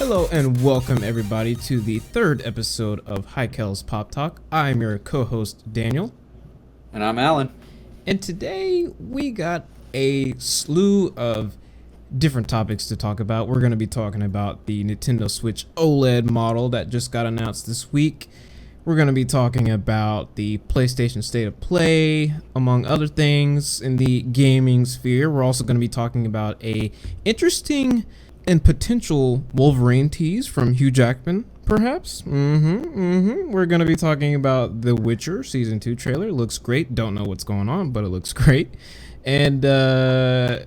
Hello and welcome everybody to the third episode of Hi-Qel's Pop Talk. I'm your co-host Daniel. And I'm Alan. And today we got a slew of different topics to talk about. We're going to be talking about the Nintendo Switch OLED model that just got announced this week. We're going to be talking about the PlayStation State of Play, among other things in the gaming sphere. We're also going to be talking about a interesting and potential Wolverine tease from Hugh Jackman, perhaps. We're going to be talking about The Witcher Season 2 trailer. Looks great. Don't know what's going on, but it looks great. And the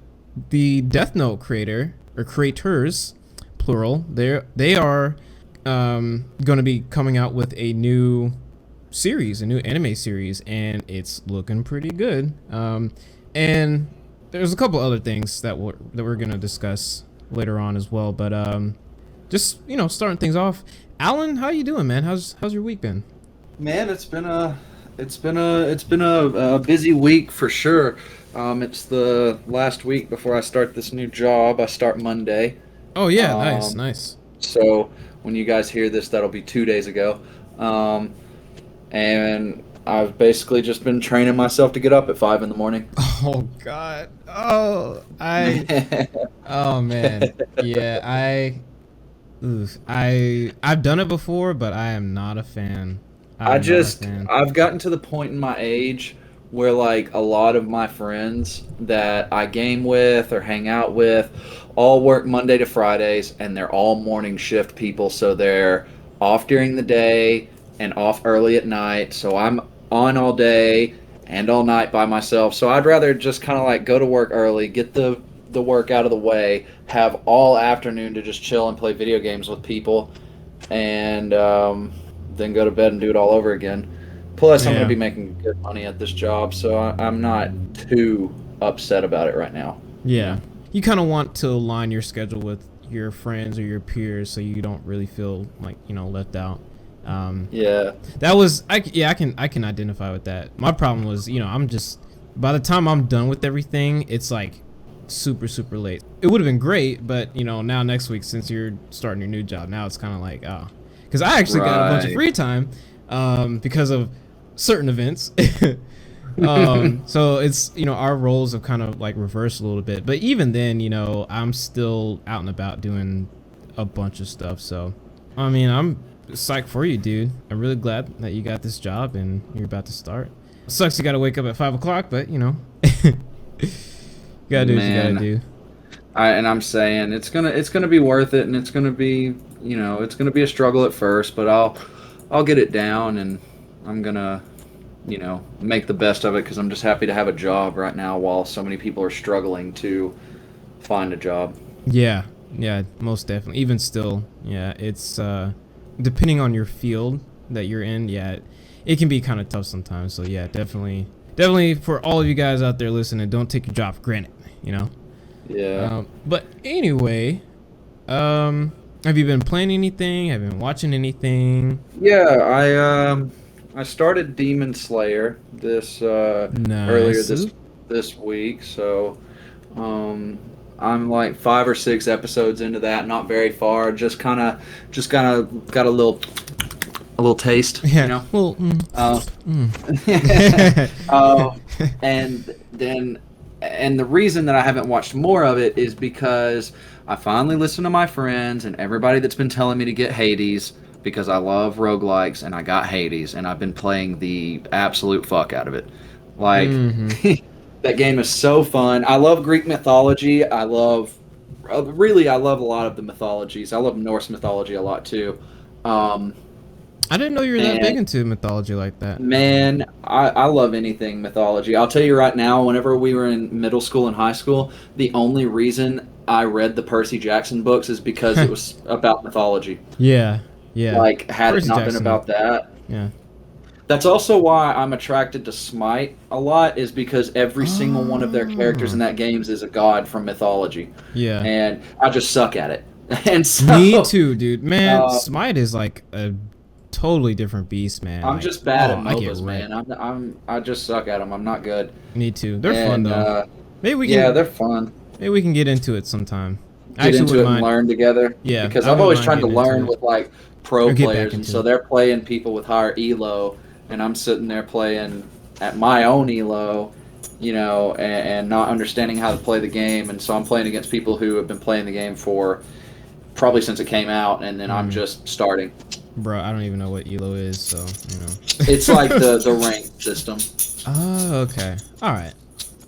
Death Note creator, or creators, plural, they are going to be coming out with a new series, a new anime series, and it's looking pretty good. And there's a couple other things that we're going to discuss later on as well, but just starting things off, Alan, how you doing, man? How's your week been? Man, it's been a busy week for sure. It's the last week before I start this new job. I start Monday. Oh yeah, nice. So when you guys hear this, that'll be 2 days ago. And I've basically just been training myself to get up at 5 a.m. Oh God. Oh man. Yeah, I've done it before, but I am not a fan. I've gotten to the point in my age where like a lot of my friends that I game with or hang out with all work Monday to Fridays, and they're all morning shift people, so they're off during the day and off early at night. So I'm on all day and all night by myself. So I'd rather just kind of like go to work early, get the work out of the way, have all afternoon to just chill and play video games with people, and then go to bed and do it all over again. Plus, I'm going to be making good money at this job, so I'm not too upset about it right now. Yeah. You kind of want to align your schedule with your friends or your peers so you don't really feel like, left out. That was I can identify with that. My problem was, I'm just, by the time I'm done with everything, it's like super late. It would have been great, but now next week, since you're starting your new job, now it's kind of like, because I actually got a bunch of free time because of certain events. So it's, our roles have kind of like reversed a little bit, but even then, I'm still out and about doing a bunch of stuff. So I mean, I'm psyched for you, dude. I'm really glad that you got this job and you're about to start. Sucks you gotta wake up at 5 o'clock, but you gotta do what you gotta do. And I'm saying it's gonna be worth it, and it's gonna be it's gonna be a struggle at first, but I'll get it down, and I'm gonna make the best of it, because I'm just happy to have a job right now while so many people are struggling to find a job. Yeah, most definitely. Even still, it's depending on your field that you're in, it can be kind of tough sometimes. So yeah, definitely for all of you guys out there listening, don't take your job for granted, Yeah. But anyway, have you been playing anything? Have you been watching anything? Yeah, I started Demon Slayer earlier this week, so I'm like 5 or 6 episodes into that, not very far. Just kind of got a little taste, Well, and the reason that I haven't watched more of it is because I finally listened to my friends and everybody that's been telling me to get Hades, because I love roguelikes, and I got Hades, and I've been playing the absolute fuck out of it. Like, that game is so fun. I love Greek mythology. I love a lot of the mythologies. I love Norse mythology a lot too. I didn't know you were that big into mythology like that. Man, I love anything mythology. I'll tell you right now, whenever we were in middle school and high school, the only reason I read the Percy Jackson books is because it was about mythology. Yeah. Like, had Percy it not Jackson. Been about that. Yeah. That's also why I'm attracted to Smite a lot, is because every single one of their characters in that game is a god from mythology. Yeah. And I just suck at it. And so, me too, dude. Man, Smite is like a totally different beast, man. I'm just bad at MOBAs, man. I just suck at them. I'm not good. Me too. They're fun though. Maybe we can. Yeah, they're fun. Maybe we can get into it sometime. I get actually into wouldn't it and mind. learn together? Yeah, Because I I've wouldn't always mind tried to getting into learn it with like pro or get back players, and into so it. they're playing people with higher elo, and I'm sitting there playing at my own elo, and not understanding how to play the game, and so I'm playing against people who have been playing the game for probably since it came out, and then I'm Mm. just starting. Bro, I don't even know what Elo is, so It's like the rank system. Oh, okay. All right.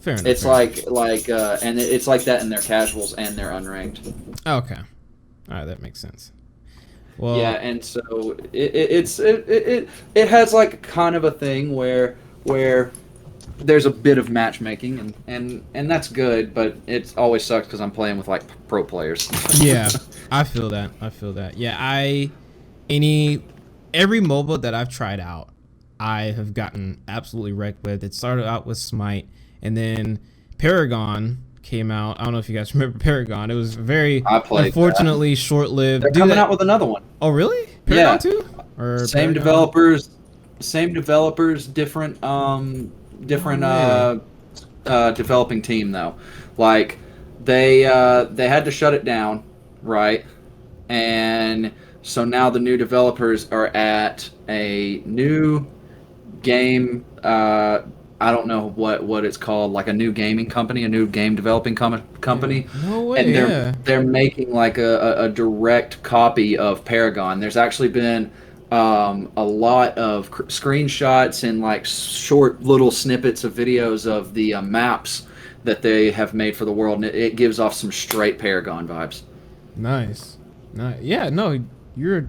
Fair enough. It's Fair enough. and it's like that in their casuals and their unranked. Okay. All right, that makes sense. Yeah, Well, and so it has like kind of a thing where there's a bit of matchmaking, and that's good, but it always sucks because I'm playing with like pro players. yeah, I feel that. I feel that. Yeah, any every MOBA that I've tried out, I have gotten absolutely wrecked with. It started out with Smite, and then Paragon came out. I don't know if you guys remember Paragon. It was very I played that. unfortunately short-lived. They're coming out with another one. Oh, really? Paragon Yeah, 2? Or same Paragon? developers, different No different way. developing team though. Like they had to shut it down, right? And so now the new developers are at a new game. I don't know what it's called, like a new gaming company, a new game developing Yeah. company, No way. and Yeah. they're making like a direct copy of Paragon. There's actually been a lot of screenshots and like short little snippets of videos of the maps that they have made for the world, and it gives off some straight Paragon vibes. Nice. Nice. Yeah, no, you're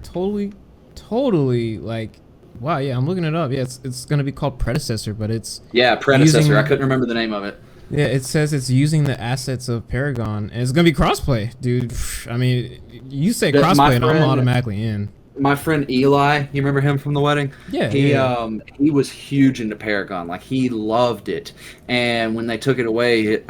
totally like, wow, yeah, I'm looking it up. Yeah, it's gonna be called Predecessor, but it's Yeah, predecessor. I using, couldn't remember the name of it. yeah, it says it's using the assets of Paragon, and it's gonna be crossplay, dude. I mean, you say That my crossplay, and I'm friend automatically in. my friend Eli, you remember him from the wedding? Yeah, He yeah, he was huge into Paragon, like he loved it. And when they took it away,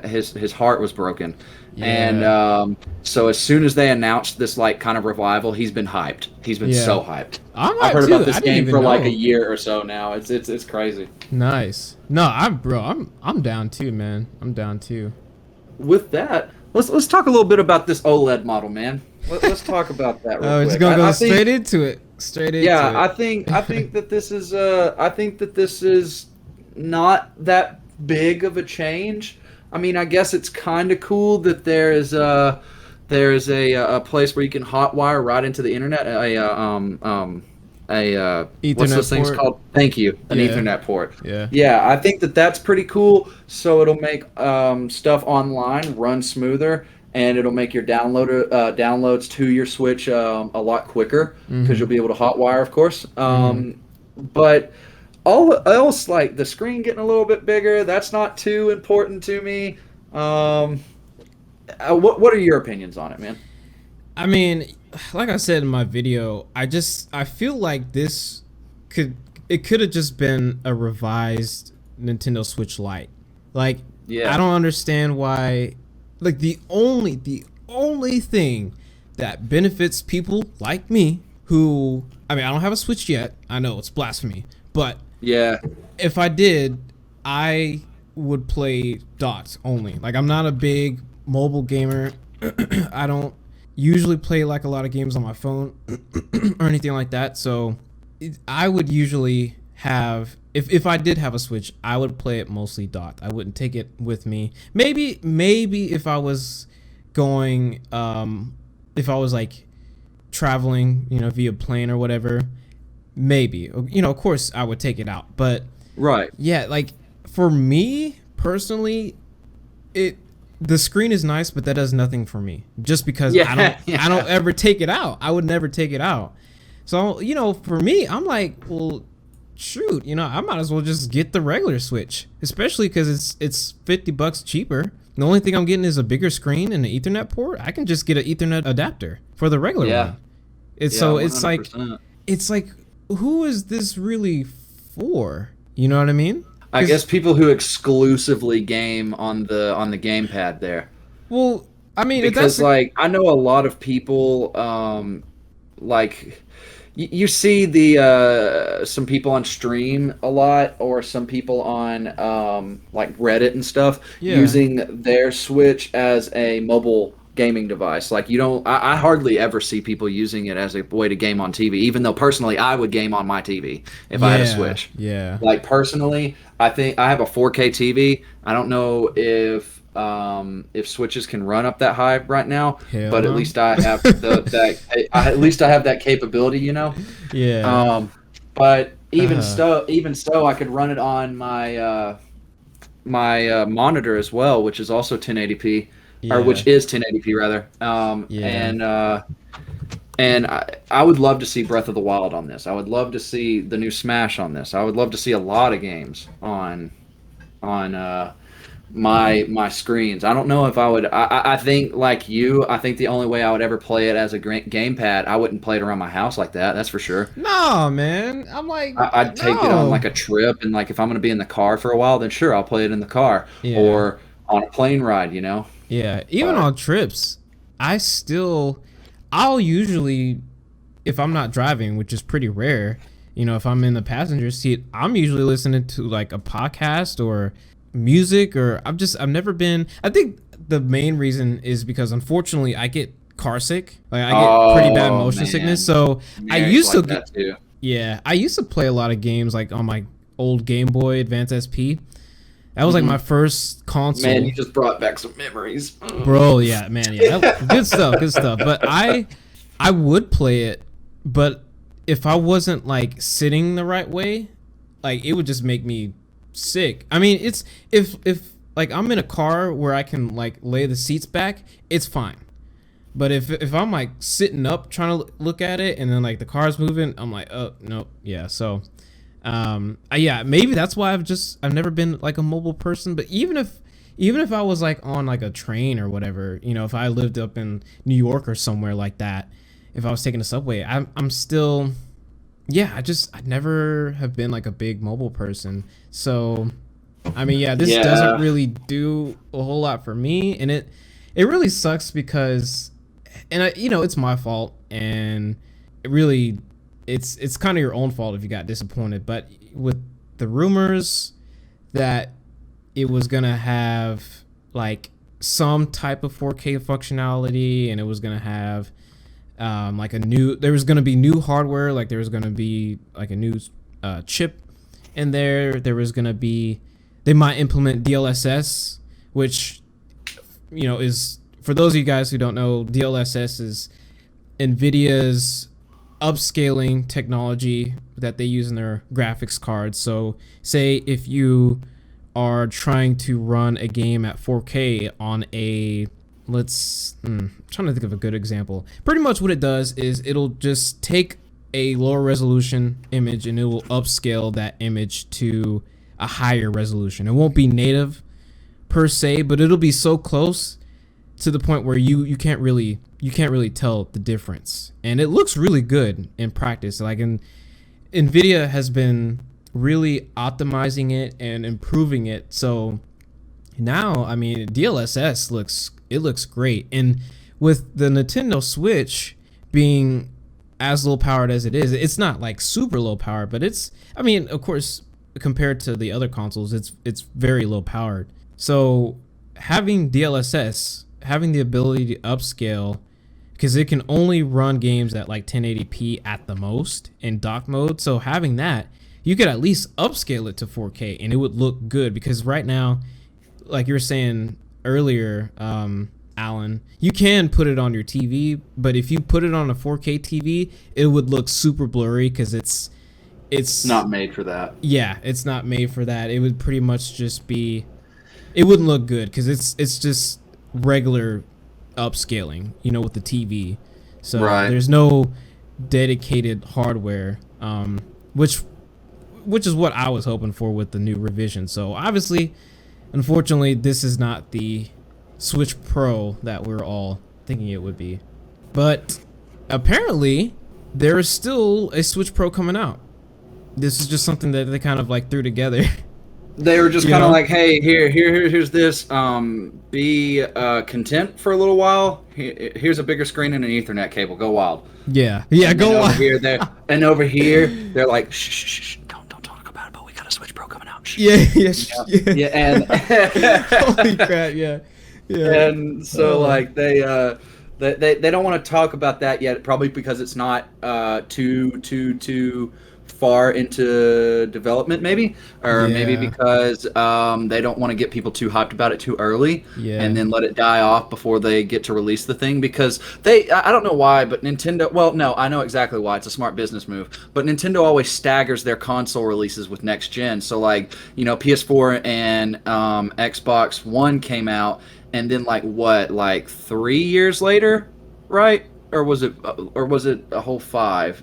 his heart was broken. And yeah, so as soon as they announced this like kind of revival, he's been hyped. He's been yeah. so hyped. I'm I've hyped heard about too. I this didn't game even for like a know. year or so now. It's crazy. Nice. No, I'm down too, man. I'm down too. With that, let's talk a little bit about this OLED model, man. Let's talk about that real Oh, we're just quick. gonna go I think straight into it. Straight into Yeah, it. I think that this is not that big of a change. I mean, I guess it's kind of cool that there is a place where you can hotwire right into the internet. What's Ethernet those things port. called? Thank you, an Yeah, Ethernet port. yeah. Yeah, I think that that's pretty cool. So it'll make stuff online run smoother, and it'll make your downloads to your Switch a lot quicker because Mm-hmm. you'll be able to hotwire, of course. Mm-hmm. But all else, like the screen getting a little bit bigger, that's not too important to me. Um, what are your opinions on it, man? I mean, like I said in my video, I feel like this could it could have just been a revised Nintendo Switch Lite. Like, I Yeah, don't understand why. Like, the only thing that benefits people like me who, I mean, I don't have a Switch yet. I know it's blasphemy, but yeah, if I did, I would play dots only. Like, I'm not a big mobile gamer. I don't usually play like a lot of games on my phone or anything like that. So I would usually have, if I did have a Switch, I would play it mostly dot. I wouldn't take it with me. Maybe if I was going, if I was like traveling, via plane or whatever, maybe, of course I would take it out. But right. yeah, like for me personally, it the screen is nice, but that does nothing for me. Just because I don't Yeah, I don't yeah, ever take it out. I would never take it out. So, for me, I'm like, well, shoot, I might as well just get the regular Switch, especially because it's $50 cheaper. The only thing I'm getting is a bigger screen and an Ethernet port. I can just get an Ethernet adapter for the regular yeah, one. It's yeah, so one it's hundred like percent. it's like who is this really for? You know what I mean? I guess people who exclusively game on the gamepad there. Well, I mean, if that's Because like I know a lot of people like you see the some people on stream a lot, or some people on like Reddit and stuff yeah. using their Switch as a mobile gaming device. Like you don't, I hardly ever see people using it as a way to game on TV. Even though personally, I would game on my TV if I had a Switch. Yeah. Like personally, I think I have a 4K TV. I don't know if Switches can run up that high right now, Hell but no. at least I have at least I have that capability, you know. Yeah. But even so, I could run it on my my monitor as well, which is also 1080p, or Yeah. which is 1080p rather. Yeah. And I would love to see Breath of the Wild on this. I would love to see the new Smash on this. I would love to see a lot of games on my screens. I don't know if I would. I think like you. I think the only way I would ever play it as a gamepad, I wouldn't play it around my house like that. That's for sure. No, man. I'm like, I'd take it on like a trip, and like if I'm gonna be in the car for a while, then sure, I'll play it in the car or on a plane ride. You know. Yeah. Even on trips, I'll usually, if I'm not driving, which is pretty rare, if I'm in the passenger seat, I'm usually listening to like a podcast or music, or I've never been. I think the main reason is because unfortunately I get car sick. Like I get pretty bad motion sickness. So I used to that too. Yeah, I used to play a lot of games like on my old Game Boy Advance SP. That was like my first console. Man, you just brought back some memories. Bro, yeah, man, yeah. Good stuff. But I would play it, but if I wasn't like sitting the right way, like it would just make me sick. I mean, it's if like I'm in a car where I can like lay the seats back, it's fine. But if I'm like sitting up trying to look at it and then like the car's moving, I'm like, oh no, yeah. So, yeah, maybe that's why I've never been like a mobile person. But even if I was like on like a train or whatever, if I lived up in New York or somewhere like that, if I was taking a subway, I'm still, yeah, I never have been like a big mobile person. So, I mean, yeah, this doesn't really do a whole lot for me, and it really sucks because, and it's my fault, and it really, it's kind of your own fault if you got disappointed. But with the rumors that it was gonna have like some type of 4K functionality, and it was gonna have like there was gonna be new hardware, like there was gonna be like a new chip in there. There was gonna be, they might implement DLSS, which is, for those of you guys who don't know, DLSS is NVIDIA's upscaling technology that they use in their graphics cards. So say if you are trying to run a game at 4K on a, I'm trying to think of a good example. Pretty much what it does is it'll just take a lower resolution image and it will upscale that image to a higher resolution. It won't be native per se, but it'll be so close to the point where you can't really tell the difference, and it looks really good in practice. Like, NVIDIA has been really optimizing it and improving it, so now, I mean, DLSS looks great. And with the Nintendo Switch being as low powered as it is, it's not like super low powered, but it's, I mean, of course, compared to the other consoles, it's very low powered. So having DLSS, having the ability to upscale, because it can only run games at like 1080p at the most in dock mode. So having that, you could at least upscale it to 4K and it would look good. Because right now, like you were saying earlier, Alan, you can put it on your TV, but if you put it on a 4K TV, it would look super blurry because it's not made for that. Yeah, it's not made for that. It would pretty much just be, it wouldn't look good because it's just regular upscaling, with the TV. So there's no dedicated hardware, which is what I was hoping for with the new revision. So obviously, unfortunately, this is not the Switch Pro that we're all thinking it would be. But apparently, there is still a Switch Pro coming out. This is just something that they kind of like threw together. They were just kind of like, hey, here's this. Be content for a little while. Here's a bigger screen and an Ethernet cable. Go wild. Yeah, and go wild. Over here, they're like, shh, don't talk about it. But we got a Switch Pro coming out. Shh. Yeah. And Holy crap, yeah. Yeah. And so like they don't want to talk about that yet, probably because it's not too far into development, maybe, or maybe Yeah. because they don't want to get people too hyped about it too early, and Yeah. then let it die off before they get to release the thing. Because I don't know why, but Nintendo. Well, no, I know exactly why. It's a smart business move. But Nintendo always staggers their console releases with next gen. So like PS4 and Xbox One came out, and then like what, like 3 years later, right? Or was it a whole five?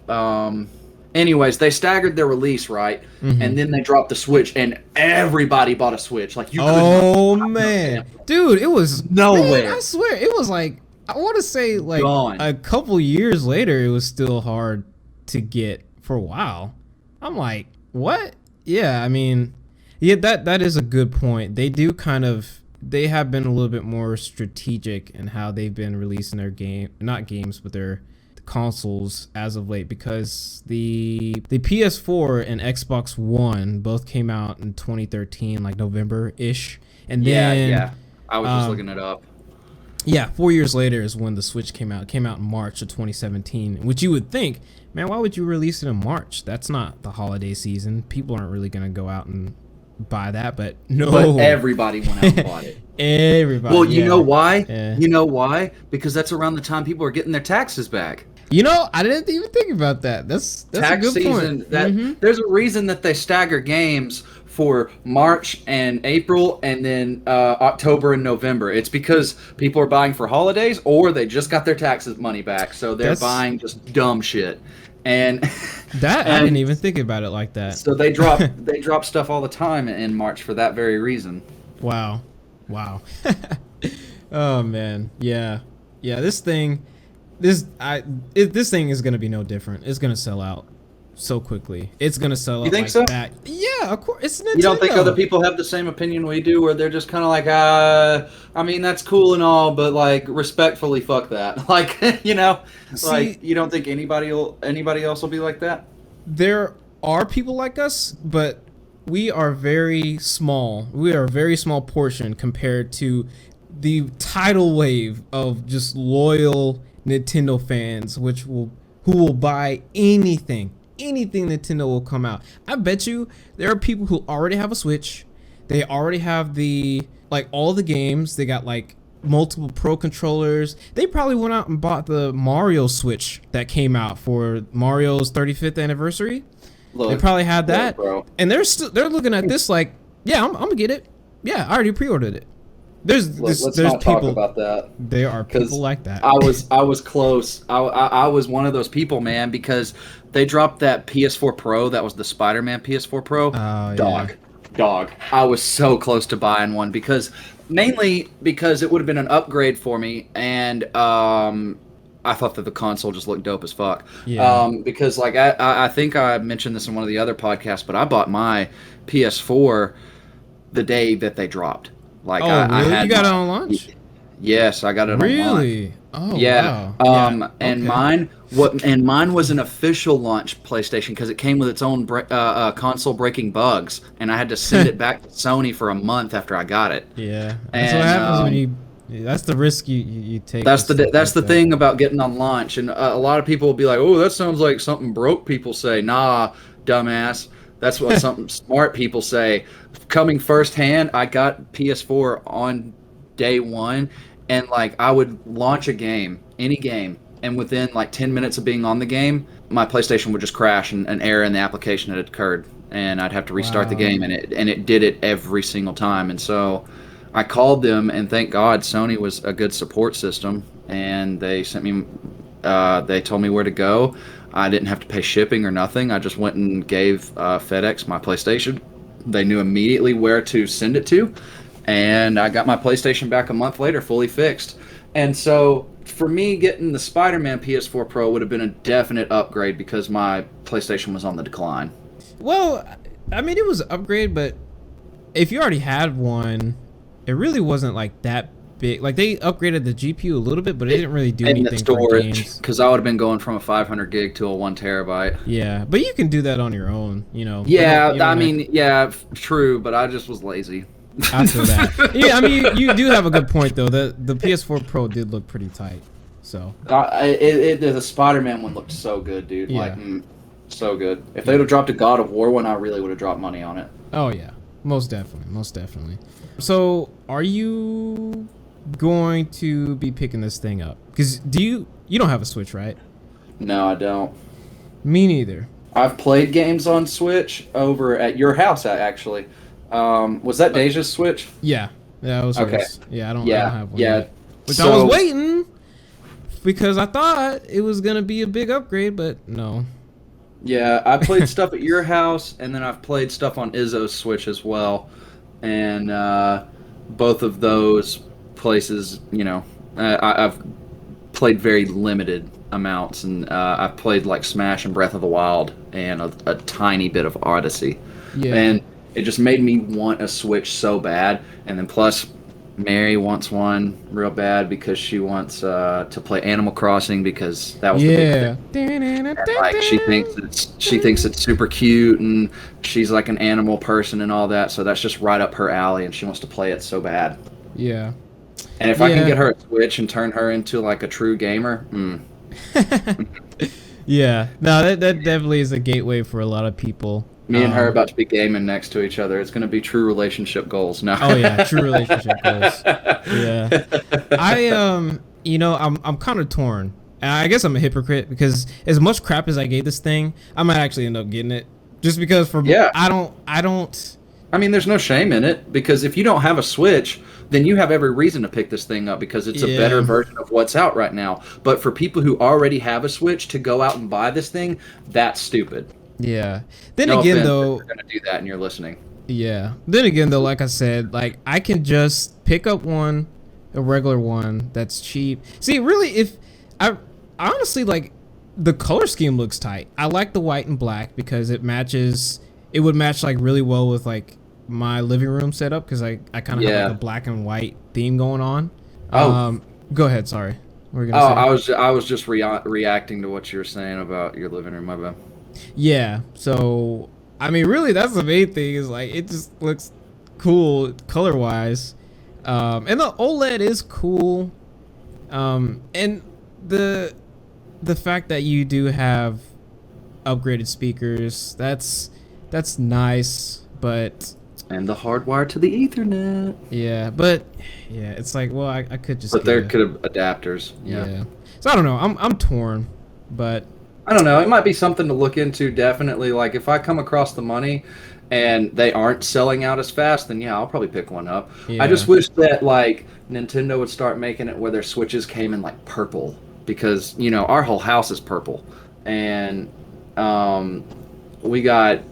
Anyways, they staggered their release, right? And then they dropped the Switch, and everybody bought a Switch. Like you could Oh not man, dude, it was nowhere. Man, I swear, it was like I want to say like Gone. a couple years later, it was still hard to get for a while. I'm like, what? Yeah, I mean, yeah, that is a good point. They have been a little bit more strategic in how they've been releasing their not games, but their consoles as of late, because the PS4 and Xbox One both came out in 2013, like November-ish. And then yeah. I was just looking it up. Yeah, 4 years later is when the Switch came out. It came out in March of 2017, which you would think, man, why would you release it in March? That's not the holiday season. People aren't really going to go out and buy that, but no. But everybody went out and bought it. Everybody. Well, you know why? Yeah. You know why? Because that's around the time people are getting their taxes back. I didn't even think about that. That's tax a good season. point. There's a reason that they stagger games for March and April, and then October and November. It's because people are buying for holidays, or they just got their taxes money back, so they're buying just dumb shit. And I didn't even think about it like that. So they drop stuff all the time in March for that very reason. Wow. Oh man, yeah. This thing is gonna be no different. It's gonna sell out so quickly. It's gonna sell out. You think so? That. Yeah, of course. It's Nintendo. You don't think other people have the same opinion we do, where they're just kind of like, I mean, that's cool and all, but like, respectfully, fuck that. Like, like, you don't think anybody else will be like that? There are people like us, but we are very small. We are a very small portion compared to the tidal wave of just loyal Nintendo fans, who will buy anything Nintendo will come out. I bet you there are people who already have a Switch. They already have all the games. They got like multiple Pro controllers. They probably went out and bought the Mario Switch that came out for Mario's 35th anniversary. They probably had that, bro. And they're looking at this like, yeah, I'm gonna get it. Yeah, I already pre-ordered it. There's people, talk about that. There are people like that. I was close. I was one of those people, man, because they dropped that PS4 Pro. That was the Spider-Man PS4 Pro. Dog. I was so close to buying one mainly because it would have been an upgrade for me, and I thought that the console just looked dope as fuck. Yeah. Because like I think I mentioned this in one of the other podcasts, but I bought my PS4 the day that they dropped. Like, really? You got it on launch? Yes, I got it on launch. Really? Oh, yeah. Wow. And okay. Mine was an official launch PlayStation, because it came with its own console breaking bugs, and I had to send it back to Sony for a month after I got it. Yeah. That's what happens when you. That's the risk you take. That's the thing about getting on launch, and a lot of people will be like, "Oh, that sounds like something broke people say." Nah, dumbass. That's what something smart people say. Coming firsthand, I got PS4 on day one, and like I would launch a game, any game, and within like 10 minutes of being on the game, my PlayStation would just crash, and an error in the application had occurred, and I'd have to restart the game, and it did it every single time. And so I called them, and thank God Sony was a good support system, and they sent me, they told me where to go. I didn't have to pay shipping or nothing. I just went and gave FedEx my PlayStation. They knew immediately where to send it to, and I got my PlayStation back a month later, fully fixed. And so for me, getting the Spider-Man PS4 Pro would have been a definite upgrade, because my PlayStation was on the decline. Well, I mean, it was an upgrade, but if you already had one, it really wasn't like that big. Like, they upgraded the GPU a little bit, but it didn't really do anything for games. Because I would have been going from a 500 gig to a 1 terabyte. Yeah, but you can do that on your own, you know. Yeah, I mean, yeah, true, but I just was lazy. after that. Yeah, I mean, you do have a good point though. The PS4 Pro did look pretty tight. So The Spider-Man one looked so good, dude. Yeah. Like, so good. If they'd have dropped a God of War one, I really would have dropped money on it. oh yeah, most definitely. So are you going to be picking this thing up? Because you don't have a Switch, right? No, I don't. Me neither. I've played games on Switch over at your house, actually. Was that Deja's Switch? Yeah, it was Okay. hers. Yeah, I don't have one. Yeah. Yet. Which I was waiting because I thought it was gonna be a big upgrade, but no. Yeah, I played stuff at your house, and then I've played stuff on Izzo's Switch as well. And both of those places, I've played very limited amounts, and I've played like Smash and Breath of the Wild and a tiny bit of Odyssey. Yeah. And it just made me want a Switch so bad. And then plus, Mary wants one real bad because she wants to play Animal Crossing because that was the big thing. And, like she thinks it's super cute, and she's like an animal person and all that. So that's just right up her alley, and she wants to play it so bad. Yeah. And if I can get her a Switch and turn her into like a true gamer, Yeah. No, that definitely is a gateway for a lot of people. me and her about to be gaming next to each other. It's going to be true relationship goals now. Oh yeah, true relationship goals. Yeah. I'm kind of torn. And I guess I'm a hypocrite because as much crap as I gave this thing, I might actually end up getting it. Just because I don't I mean, there's no shame in it because if you don't have a Switch, then you have every reason to pick this thing up because it's a better version of what's out right now. But for people who already have a Switch to go out and buy this thing, that's stupid. Yeah. Then No again offense if though, you're going to do that and you're listening. yeah. Then again though, like I said, like I can just pick up a regular one that's cheap. See, really, if I honestly like the color scheme looks tight. I like the white and black because it would match like really well with like my living room setup because I kind of have like a black and white theme going on. Go ahead. Sorry. What were you gonna say? I was just reacting to what you were saying about your living room. My bad. Yeah. So I mean, really, that's the main thing. Is like it just looks cool color wise, and the OLED is cool, and the fact that you do have upgraded speakers, that's nice, but. And the hardwire to the Ethernet. Yeah, but it's like, well, I could just. But there could have adapters. Yeah. So I don't know. I'm torn, but I don't know. It might be something to look into. Definitely. Like if I come across the money, and they aren't selling out as fast, then I'll probably pick one up. Yeah. I just wish that like Nintendo would start making it where their Switches came in like purple because our whole house is purple, and we got.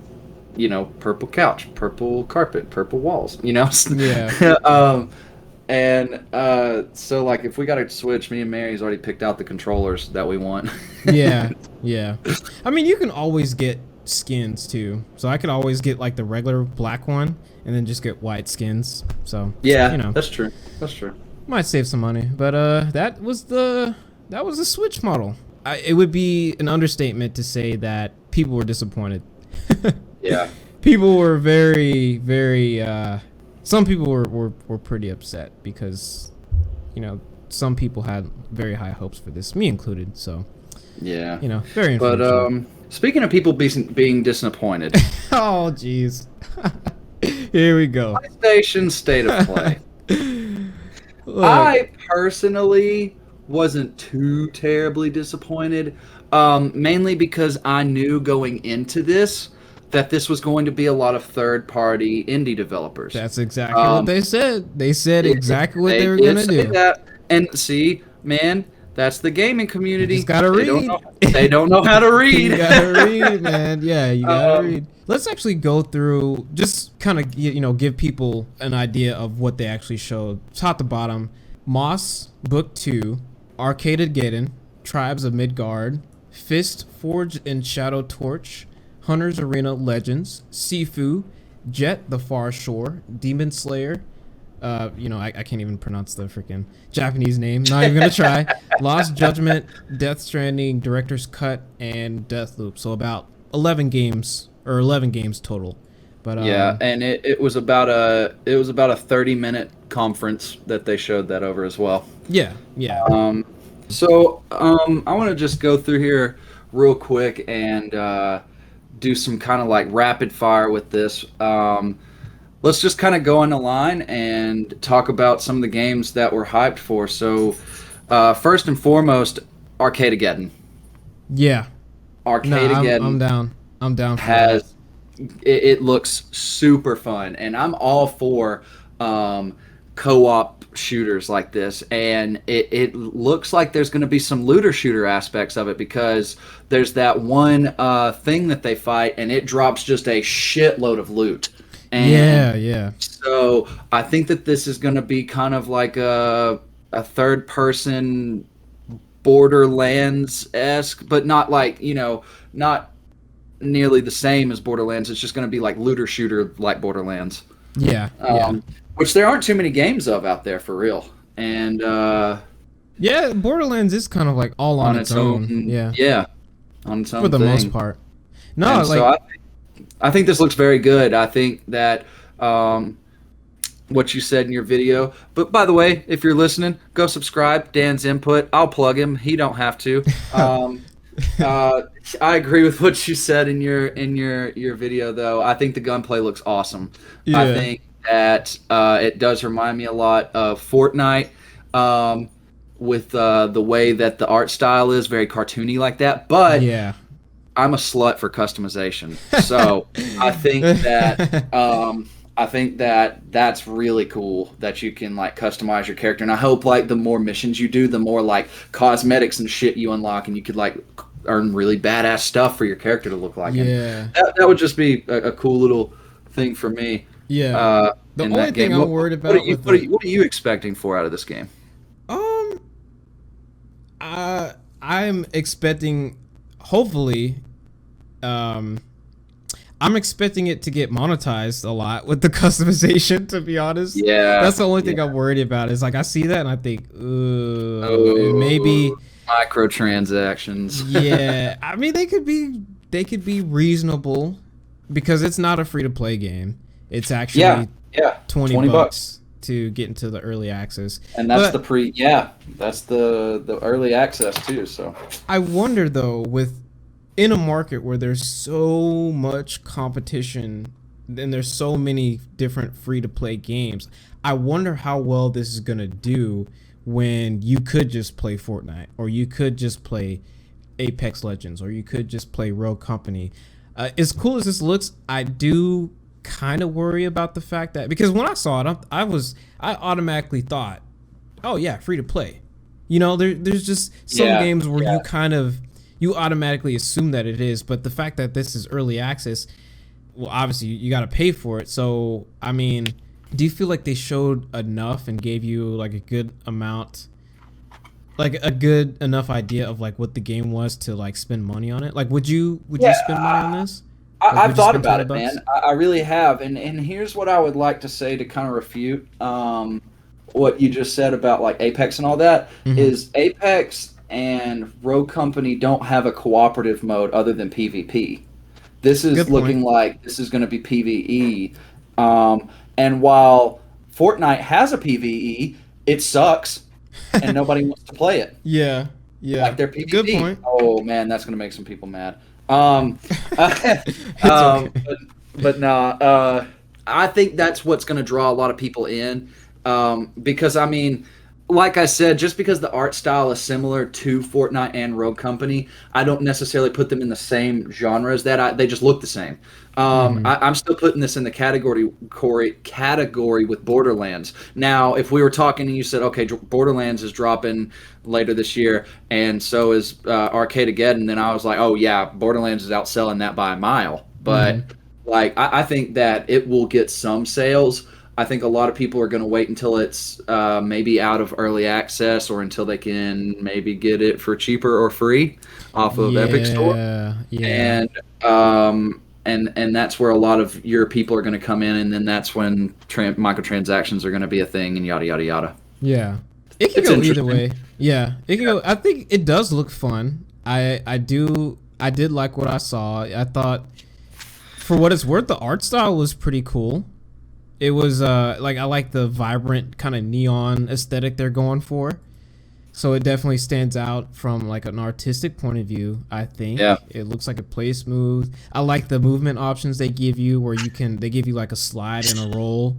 Purple couch, purple carpet, purple walls, Yeah. So like if we got a Switch, me and Mary's already picked out the controllers that we want. Yeah. I mean, you can always get skins too. So I could always get like the regular black one and then just get white skins. So that's true. Might save some money, but that was the Switch model. It would be an understatement to say that people were disappointed. Yeah. People were very, very. Some people were pretty upset because, some people had very high hopes for this, me included. So, yeah, very unfortunate. But speaking of people being disappointed, oh jeez, here we go. PlayStation State of Play. I personally wasn't too terribly disappointed, mainly because I knew going into this that this was going to be a lot of third-party indie developers. That's exactly what they said. They said exactly what they were going to do. That. And see, man, that's the gaming community. You just gotta read. They don't know how to read. You gotta read, man. Yeah, you gotta read. Let's actually go through, just kind of, give people an idea of what they actually showed. Top to bottom, Moss Book 2, Arcaded Gaiden, Tribes of Midgard, Fist Forged in Shadow Torch, Hunter's Arena Legends, Sifu, Jet the Far Shore, Demon Slayer, I can't even pronounce the freaking Japanese name, not even gonna try, Lost Judgment, Death Stranding, Director's Cut, and Deathloop. So about 11 games total. But yeah, and it was about a 30-minute conference that they showed that over as well. yeah, yeah, I want to just go through here real quick and do some kind of like rapid fire with this. Let's just kind of go on the line and talk about some of the games that we're hyped for. So, first and foremost, Arcadegeddon. yeah. No, Arcadegeddon I'm down. I'm down for has it looks super fun, and I'm all for co-op shooters like this. And it looks like there's going to be some looter shooter aspects of it, because there's that one thing that they fight, and it drops just a shitload of loot. And yeah. so I think that this is going to be kind of like a third person Borderlands-esque, but not like, not nearly the same as Borderlands. It's just going to be like looter shooter like Borderlands. Yeah, Which there aren't too many games of out there for real. And yeah, Borderlands is kind of like all on its own. Yeah, on its own for the thing. most part. No, And like so I think this looks very good. I think that what you said in your video. But by the way, if you're listening, go subscribe. Dan's Input. I'll plug him. He don't have to. I agree with what you said in your video, though. I think the gunplay looks awesome. Yeah. I think that it does remind me a lot of Fortnite, with the way that the art style is very cartoony like that. But yeah. I'm a slut for customization, so I think that that's really cool that you can like customize your character. And I hope like the more missions you do, the more like cosmetics and shit you unlock, and you could like earn really badass stuff for your character to look like. Yeah, that would just be a cool little thing for me. Yeah. The only thing I'm worried about what are you expecting for out of this game? I'm expecting, hopefully, I'm expecting it to get monetized a lot with the customization, to be honest. Yeah. That's the only thing I'm worried about. Is like I see that and I think, maybe microtransactions. Yeah. I mean, they could be reasonable, because it's not a free to play game. It's actually 20 bucks to get into the early access. And that's that's the early access too, so. I wonder though, in a market where there's so much competition and there's so many different free-to-play games, I wonder how well this is going to do when you could just play Fortnite, or you could just play Apex Legends, or you could just play Rogue Company. As cool as this looks, I do kind of worry about the fact that, because when I saw it, I automatically thought, oh yeah, free-to-play. There's just some games where you automatically assume that it is, but the fact that this is early access, well, obviously you got to pay for it. So, I mean, do you feel like they showed enough and gave you like a good amount, like a good enough idea of like what the game was to like spend money on it? Like, would you spend money on this? I've thought about it, man. I really have. And here's what I would like to say to kind of refute what you just said about like Apex and all that, is Apex and Rogue Company don't have a cooperative mode other than PvP. This is looking like this is going to be PvE. And while Fortnite has a PvE, it sucks, and nobody wants to play it. Yeah. Like their PvP. Good point. Oh man, that's going to make some people mad. But no, I think that's what's going to draw a lot of people in, because I mean, like I said, just because the art style is similar to Fortnite and Rogue Company, I don't necessarily put them in the same genre as that. They just look the same. I'm still putting this in the category with Borderlands. Now, if we were talking and you said, okay, Borderlands is dropping later this year, and so is Arcadegeddon, then I was like, oh yeah, Borderlands is outselling that by a mile. But like, I think that it will get some sales. I think a lot of people are going to wait until it's maybe out of early access, or until they can maybe get it for cheaper or free off of Epic Store. Yeah. And that's where a lot of your people are going to come in, and then that's when microtransactions are going to be a thing, and yada yada yada. Yeah, it can go either way. Yeah, it can go. I think it does look fun. I did like what I saw. I thought For what it's worth, the art style was pretty cool. It was like I like the vibrant kind of neon aesthetic they're going for. So it definitely stands out from like an artistic point of view, I think. Yeah. It looks like it plays smooth. I like the movement options they give you where they give you like a slide and a roll.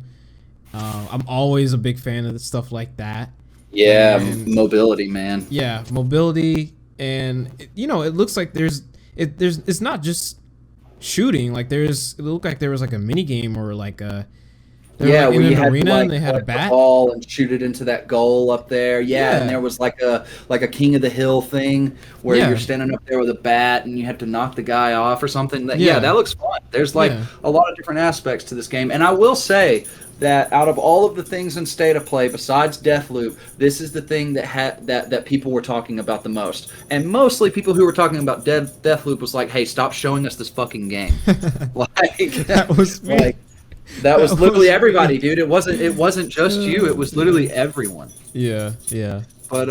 I'm always a big fan of stuff like that. Yeah, mobility, man. Yeah, mobility, and it looks like it's not just shooting. Like it looked like there was like a mini game or like a where in you an had arena to, like, and they had a collect bat the ball and shoot it into that goal up there. Yeah, Yeah. and there was like a King of the Hill thing where Yeah. you're standing up there with a bat and you have to knock the guy off or something. Yeah. Yeah, that looks fun. There's like Yeah. a lot of different aspects to this game, and I will say that out of all of the things in State of Play, besides Deathloop, this is the thing that people were talking about the most. And mostly people who were talking about Deathloop was like, "Hey, stop showing us this fucking game." Like That was me. like that was literally everybody, dude. It wasn't just you. It was literally everyone. Yeah. But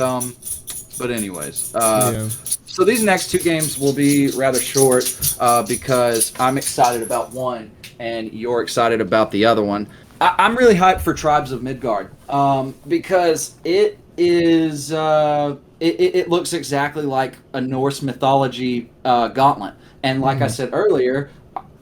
anyways, Yeah. so these next two games will be rather short because I'm excited about one and you're excited about the other one. I'm really hyped for Tribes of Midgard because it is it looks exactly like a Norse mythology gauntlet, and like I said earlier,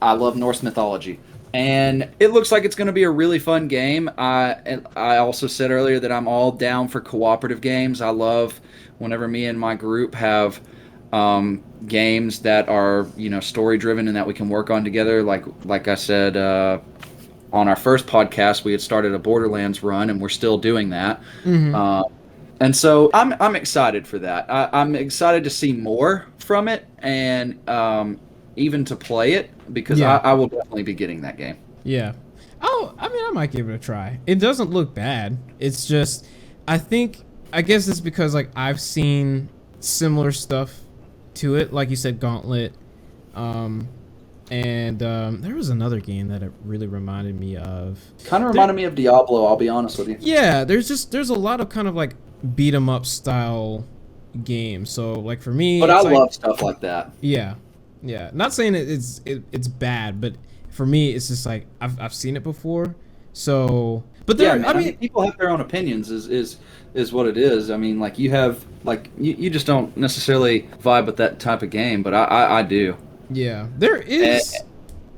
I love Norse mythology. And it looks like it's going to be a really fun game. I also said earlier that I'm all down for cooperative games. I love whenever me and my group have games that are story driven and that we can work on together. Like I said on our first podcast, we had started a Borderlands run, and we're still doing that. And so I'm excited for that. I'm excited to see more from it and even to play it because I will definitely be getting that game. Yeah. Oh, I mean, I might give it a try. It doesn't look bad. It's just, I guess it's because like I've seen similar stuff to it, like you said, Gauntlet, and there was another game that it really reminded me of. Kind of reminded me of Diablo, I'll be honest with you. Yeah, there's a lot of kind of like beat 'em up style games. So like for me, but I love stuff like that. Yeah. Not saying it's bad, but for me, it's just like I've seen it before. So, but there, I mean, people have their own opinions. Is what it is. I mean, like you have like you just don't necessarily vibe with that type of game, but I do. Yeah, there is.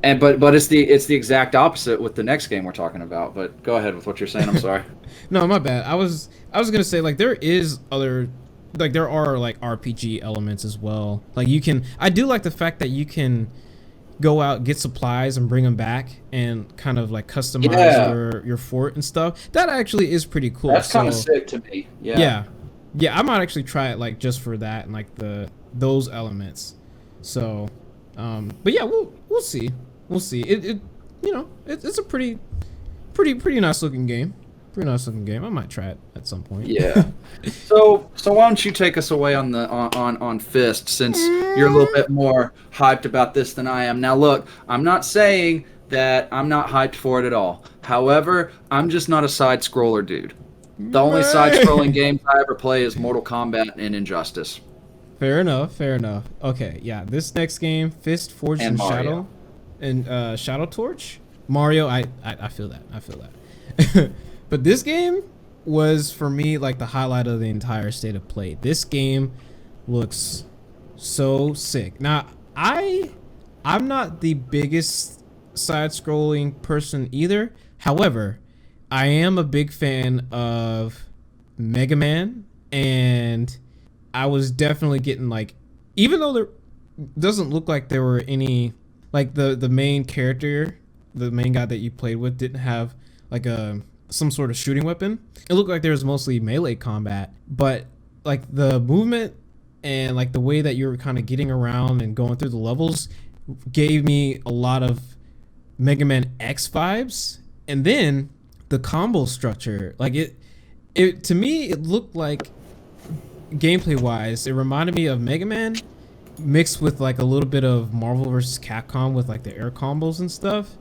But it's the exact opposite with the next game we're talking about. But go ahead with what you're saying. I'm sorry. No, my bad. I was gonna say like there are like RPG elements as well. Like I do like the fact that you can go out, get supplies, and bring them back, and kind of like customize your fort and stuff. That actually is pretty cool. That's kind of sick to me. Yeah. I might actually try it like just for that and like those elements. So, but yeah, we'll see. It's a pretty nice looking game. I might try it at some point. Yeah. So why don't you take us away on the on Fist, since you're a little bit more hyped about this than I am. Now look, I'm not saying that I'm not hyped for it at all. However, I'm just not a side scroller dude. The only side scrolling games I ever play is Mortal Kombat and Injustice. Fair enough. Okay, yeah. This next game, Fist Forged in Shadow and Shadow Torch. Mario, I feel that. But this game was, for me, like the highlight of the entire State of Play. This game looks so sick. Now, I'm not the biggest side-scrolling person either. However, I am a big fan of Mega Man, and I was definitely getting like, even though there doesn't look like there were any, like the main character, the main guy that you played with didn't have like some sort of shooting weapon. It looked like there was mostly melee combat, but like the movement and like the way that you were kind of getting around and going through the levels gave me a lot of Mega Man X vibes. And then the combo structure, like it to me, it looked like, gameplay wise, it reminded me of Mega Man mixed with like a little bit of Marvel vs. Capcom with like the air combos and stuff.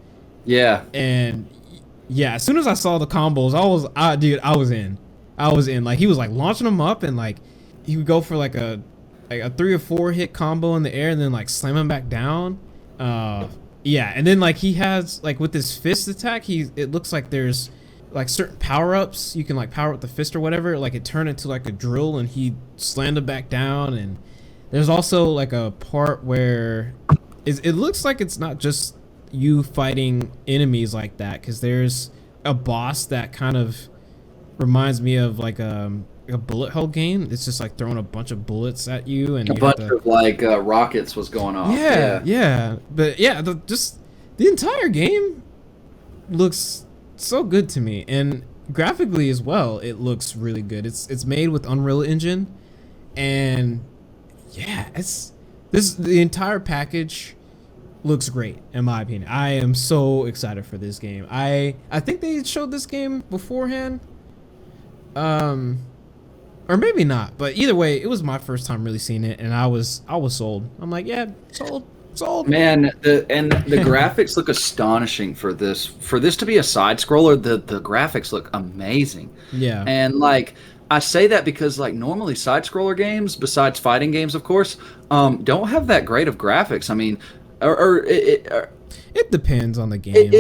Yeah. And yeah, as soon as I saw the combos, I was in. Like he was like launching them up, and like he would go for like a 3 or 4 hit combo in the air and then like slam him back down. Yeah, and then like he has like with his fist attack, it looks like there's like certain power ups you can like power up the fist or whatever. Like it turned into like a drill, and he slammed it back down. And there's also like a part where it looks like it's not just you fighting enemies like that, because there's a boss that kind of reminds me of like a bullet hell game. It's just like throwing a bunch of bullets at you, and a bunch of like rockets was going off. Yeah. But yeah, just the entire game looks so good to me, and graphically as well, it looks really good. It's made with Unreal Engine, and yeah, the entire package looks great in my opinion. I am so excited for this game. I think they showed this game beforehand. Or maybe not, but either way, it was my first time really seeing it, and I was sold. I'm like, yeah, sold. Man, the graphics look astonishing for this. For this to be a side scroller, the graphics look amazing. Yeah. And like I say that because like normally side scroller games, besides fighting games, of course, don't have that great of graphics. I mean, it depends on the game.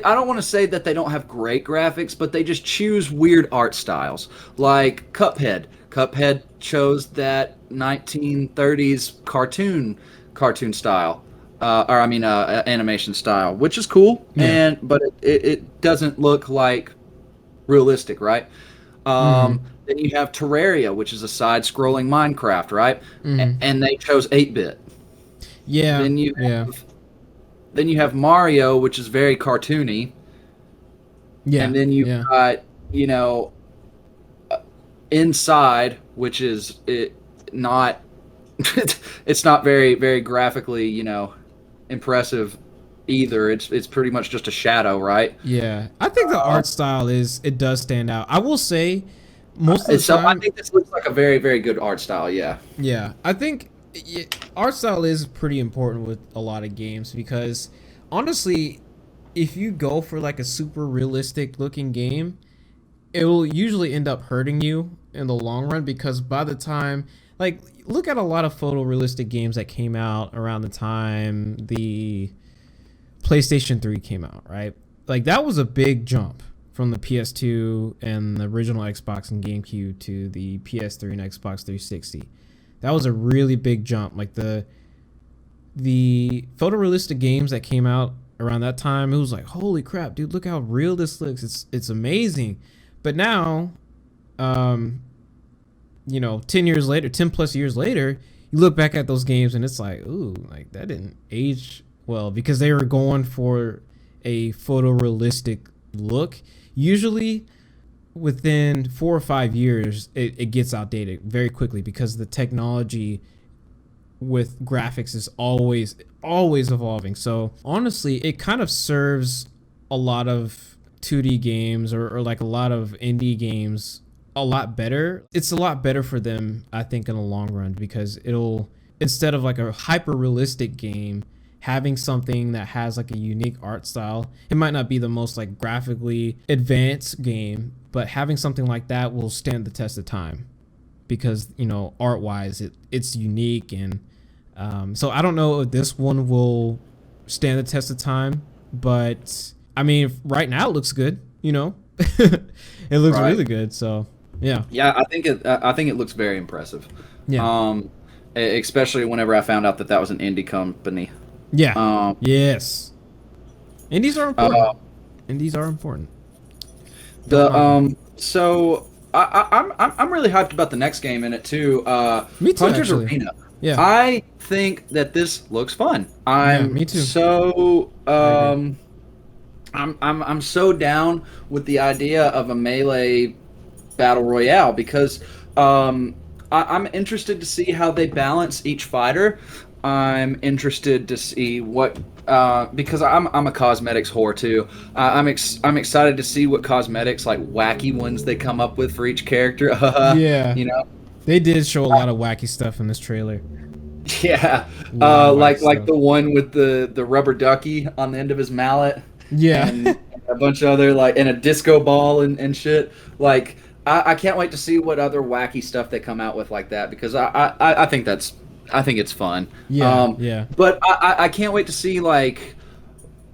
I don't want to say that they don't have great graphics, but they just choose weird art styles. Like Cuphead. Cuphead chose that 1930s cartoon style, animation style, which is cool. Yeah. But it doesn't look like realistic, right? Then you have Terraria, which is a side-scrolling Minecraft, right? And they chose 8-bit. Yeah. Then you have Mario, which is very cartoony. Yeah. And then you've got, Inside, which is not it's not very, very graphically, impressive either. It's pretty much just a shadow, right? Yeah. I think the art style it does stand out. I will say most of the time, I think this looks like a very, very good art style, yeah. Yeah. I think art style is pretty important with a lot of games, because honestly, if you go for like a super realistic looking game, it will usually end up hurting you in the long run, because by the time, like, look at a lot of photorealistic games that came out around the time the PlayStation 3 came out, right? Like that was a big jump from the PS2 and the original Xbox and GameCube to the PS3 and Xbox 360. That was a really big jump. Like the photorealistic games that came out around that time, it was like, holy crap, dude, look how real this looks. It's amazing. But now, 10 years later, 10 plus years later, you look back at those games and it's like, ooh, like that didn't age well, because they were going for a photorealistic look. Usually within 4 or 5 years, it gets outdated very quickly, because the technology with graphics is always evolving. So honestly, it kind of serves a lot of 2D games or like a lot of indie games a lot better. It's a lot better for them, I think, in the long run, because it'll, instead of like a hyper realistic game, having something that has like a unique art style. It might not be the most like graphically advanced game, but having something like that will stand the test of time, because art wise it's unique. And so I don't know if this one will stand the test of time, but I mean, right now it looks good. It looks really good. So yeah. I think it looks very impressive. Yeah. Especially whenever I found out that was an indie company. Yeah. Yes. Indies are important. Indies are important. So I'm really hyped about the next game in it too. Me too. Hunter's actually. Arena. Yeah. I think that this looks fun. Me too. So I'm so down with the idea of a melee battle royale, because I'm interested to see how they balance each fighter. I'm interested to see what because I'm a cosmetics whore too. I'm excited to see what cosmetics, like wacky ones, they come up with for each character. Yeah. They did show a lot of wacky stuff in this trailer. Yeah. Like the one with the rubber ducky on the end of his mallet. Yeah. And a bunch of other, like, and a disco ball and shit. Like, I can't wait to see what other wacky stuff they come out with like that, because I think that's I think it's fun. Yeah, yeah, But I can't wait to see like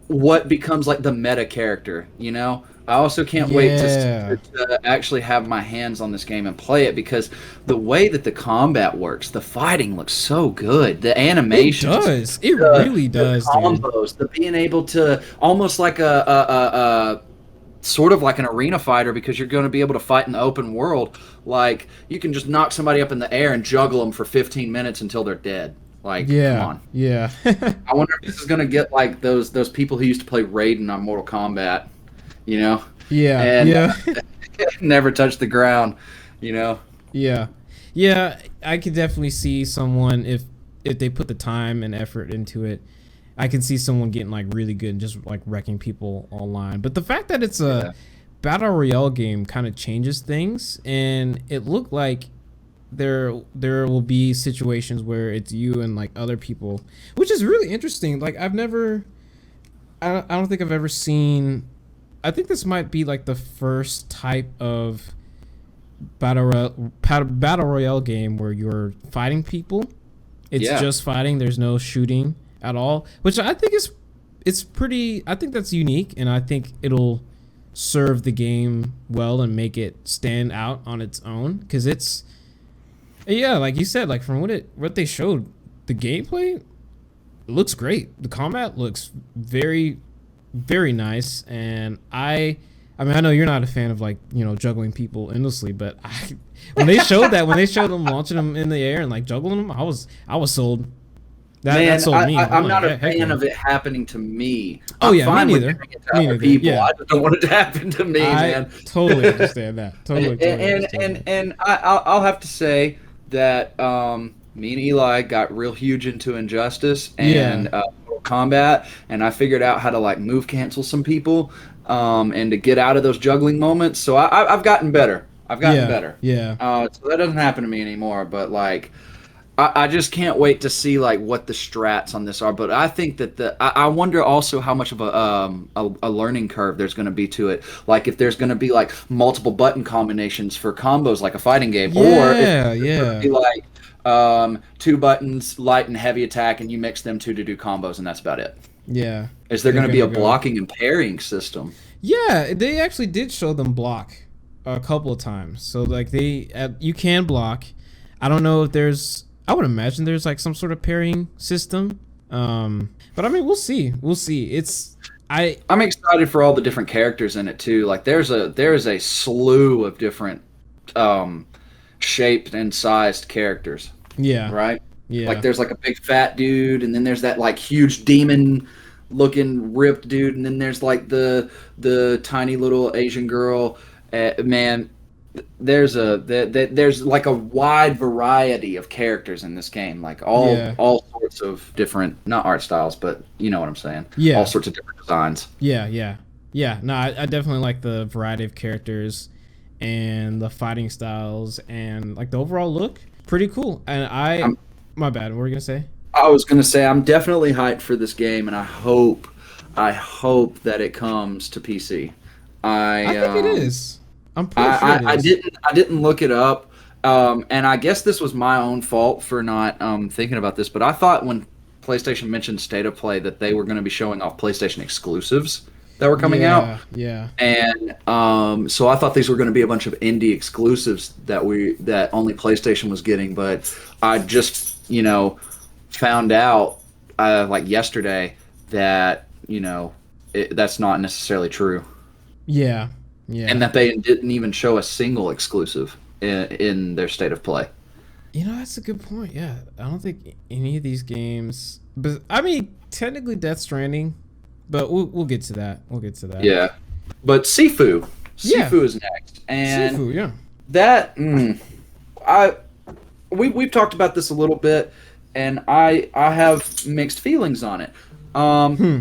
what becomes like the meta character. You know, I also can't wait yeah. to actually have my hands on this game and play it because the way that the combat works, the fighting looks so good. The It animations, does. It really the does, dude. combos, the being able to almost like a sort of like an arena fighter because you're going to be able to fight in the open world. Like you can just knock somebody up in the air and juggle them for 15 minutes until they're dead. Like, come Yeah, on. yeah, I wonder if this is going to get like those people who used to play Raiden on Mortal Kombat, you know, yeah, and yeah, never touched the ground, you know. yeah, yeah. I could definitely see someone if they put the time and effort into it. I can see someone getting like really good and just like wrecking people online. But the fact that it's a Yeah. battle royale game kind of changes things, and it looked like there will be situations where it's you and like other people, which is really interesting. Like I don't think I've ever seen. I think this might be like the first type of battle royale game where you're fighting people. It's Yeah. just fighting. There's no shooting at all, which I think is it's pretty. I think that's unique, and I think it'll serve the game well and make it stand out on its own because it's yeah, like you said, like from what they showed, the gameplay looks great. The combat looks very very nice, and I mean I know you're not a fan of like juggling people endlessly, but when they showed when they showed them launching them in the air and like juggling them, I was sold. That sold me. I'm not like, a heck fan yeah. of it happening to me. Oh I'm yeah, fine me with neither. doing it to Me other neither. people. Yeah, I just don't want it to happen to me, man. totally understand that. Totally, totally and understand that. I'll have to say that me and Eli got real huge into Injustice and Yeah, Mortal Kombat, and I figured out how to like move cancel some people and to get out of those juggling moments. So I've gotten better. I've gotten yeah, better. yeah, So that doesn't happen to me anymore. But like. I just can't wait to see like what the strats on this are. But I think that I wonder also how much of a learning curve there's going to be to it. Like if there's going to be like multiple button combinations for combos like a fighting game, or if yeah, it's going to yeah, be like two buttons, light and heavy attack, and you mix them two to do combos, and that's about it. yeah. Is there They're going to be a gonna go. blocking and parrying system? Yeah, they actually did show them block a couple of times. So like you can block. I don't know if there's. I would imagine there's like some sort of parrying system. But I mean, we'll see. We'll see. I'm excited for all the different characters in it too. Like there is a slew of different um, shaped and sized characters, Yeah, right? yeah, Like there's like a big fat dude, and then there's that like huge demon looking ripped dude, and then there's like the tiny little Asian girl. Man, there's like a wide variety of characters in this game, like yeah, all sorts of different, not art styles, but you know what I'm saying, all yeah, sorts of different designs. yeah, yeah, yeah. No, I definitely like the variety of characters and the fighting styles and like the overall look. Pretty cool. And I'm, my bad. What were you gonna say? I was gonna say I'm definitely hyped for this game, and I hope that it comes to PC. I I think it um is. I'm pretty sure it I is. didn't look it up, and I guess this was my own fault for not thinking about this. But I thought when PlayStation mentioned State of Play that they were going to be showing off PlayStation exclusives that were coming out, Yeah, yeah, and so I thought these were going to be a bunch of indie exclusives that only PlayStation was getting. But I just found out like yesterday that that's not necessarily true, yeah, yeah. and that they didn't even show a single exclusive in their State of Play. That's a good point. Yeah, I don't think any of these games. But I mean, technically, Death Stranding. But we'll get to that. We'll get to that. Yeah, but Sifu, Yeah, Sifu is next, and Sifu. Yeah. that I we've talked about this a little bit, and I have mixed feelings on it.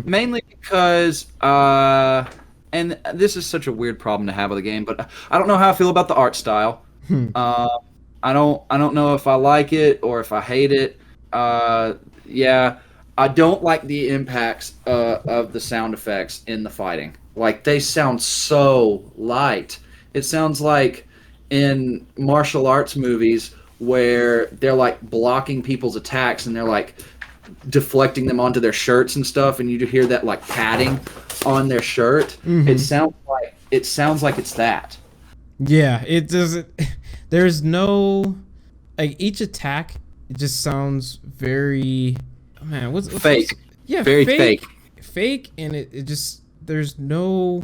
Mainly because and this is such a weird problem to have with the game, but I don't know how I feel about the art style. Hmm. I don't know if I like it or if I hate it. Yeah, I don't like the impacts of the sound effects in the fighting. Like they sound so light. It sounds like in martial arts movies where they're like blocking people's attacks and they're like deflecting them onto their shirts and stuff, and you hear that like padding on their shirt. It sounds like it's that. Yeah, it doesn't. There's no like each attack. It just sounds very what's fake. Yeah, very fake. Fake, and it just there's no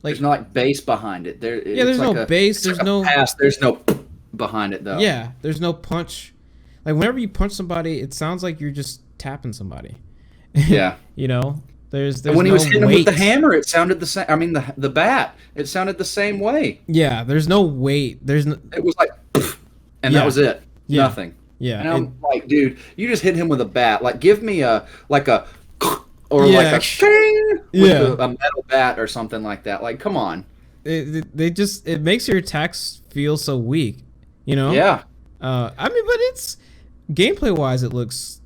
like there's no like bass behind it. There's like no bass. There's no pass. There's no behind it though. Yeah, there's no punch. Like whenever you punch somebody, it sounds like you're just tapping somebody. Yeah, you know. There's when he no was hitting him weight. with the hammer, it sounded the same. I mean, the bat, it sounded the same way. Yeah, there's no weight. It was like, and that was it. Yeah. Nothing. Yeah, and I'm like, dude, you just hit him with a bat. Like, give me a or like a shing with a metal bat or something like that. Like, come on. It makes your attacks feel so weak. You know. Yeah. I mean, but it's gameplay wise, it looks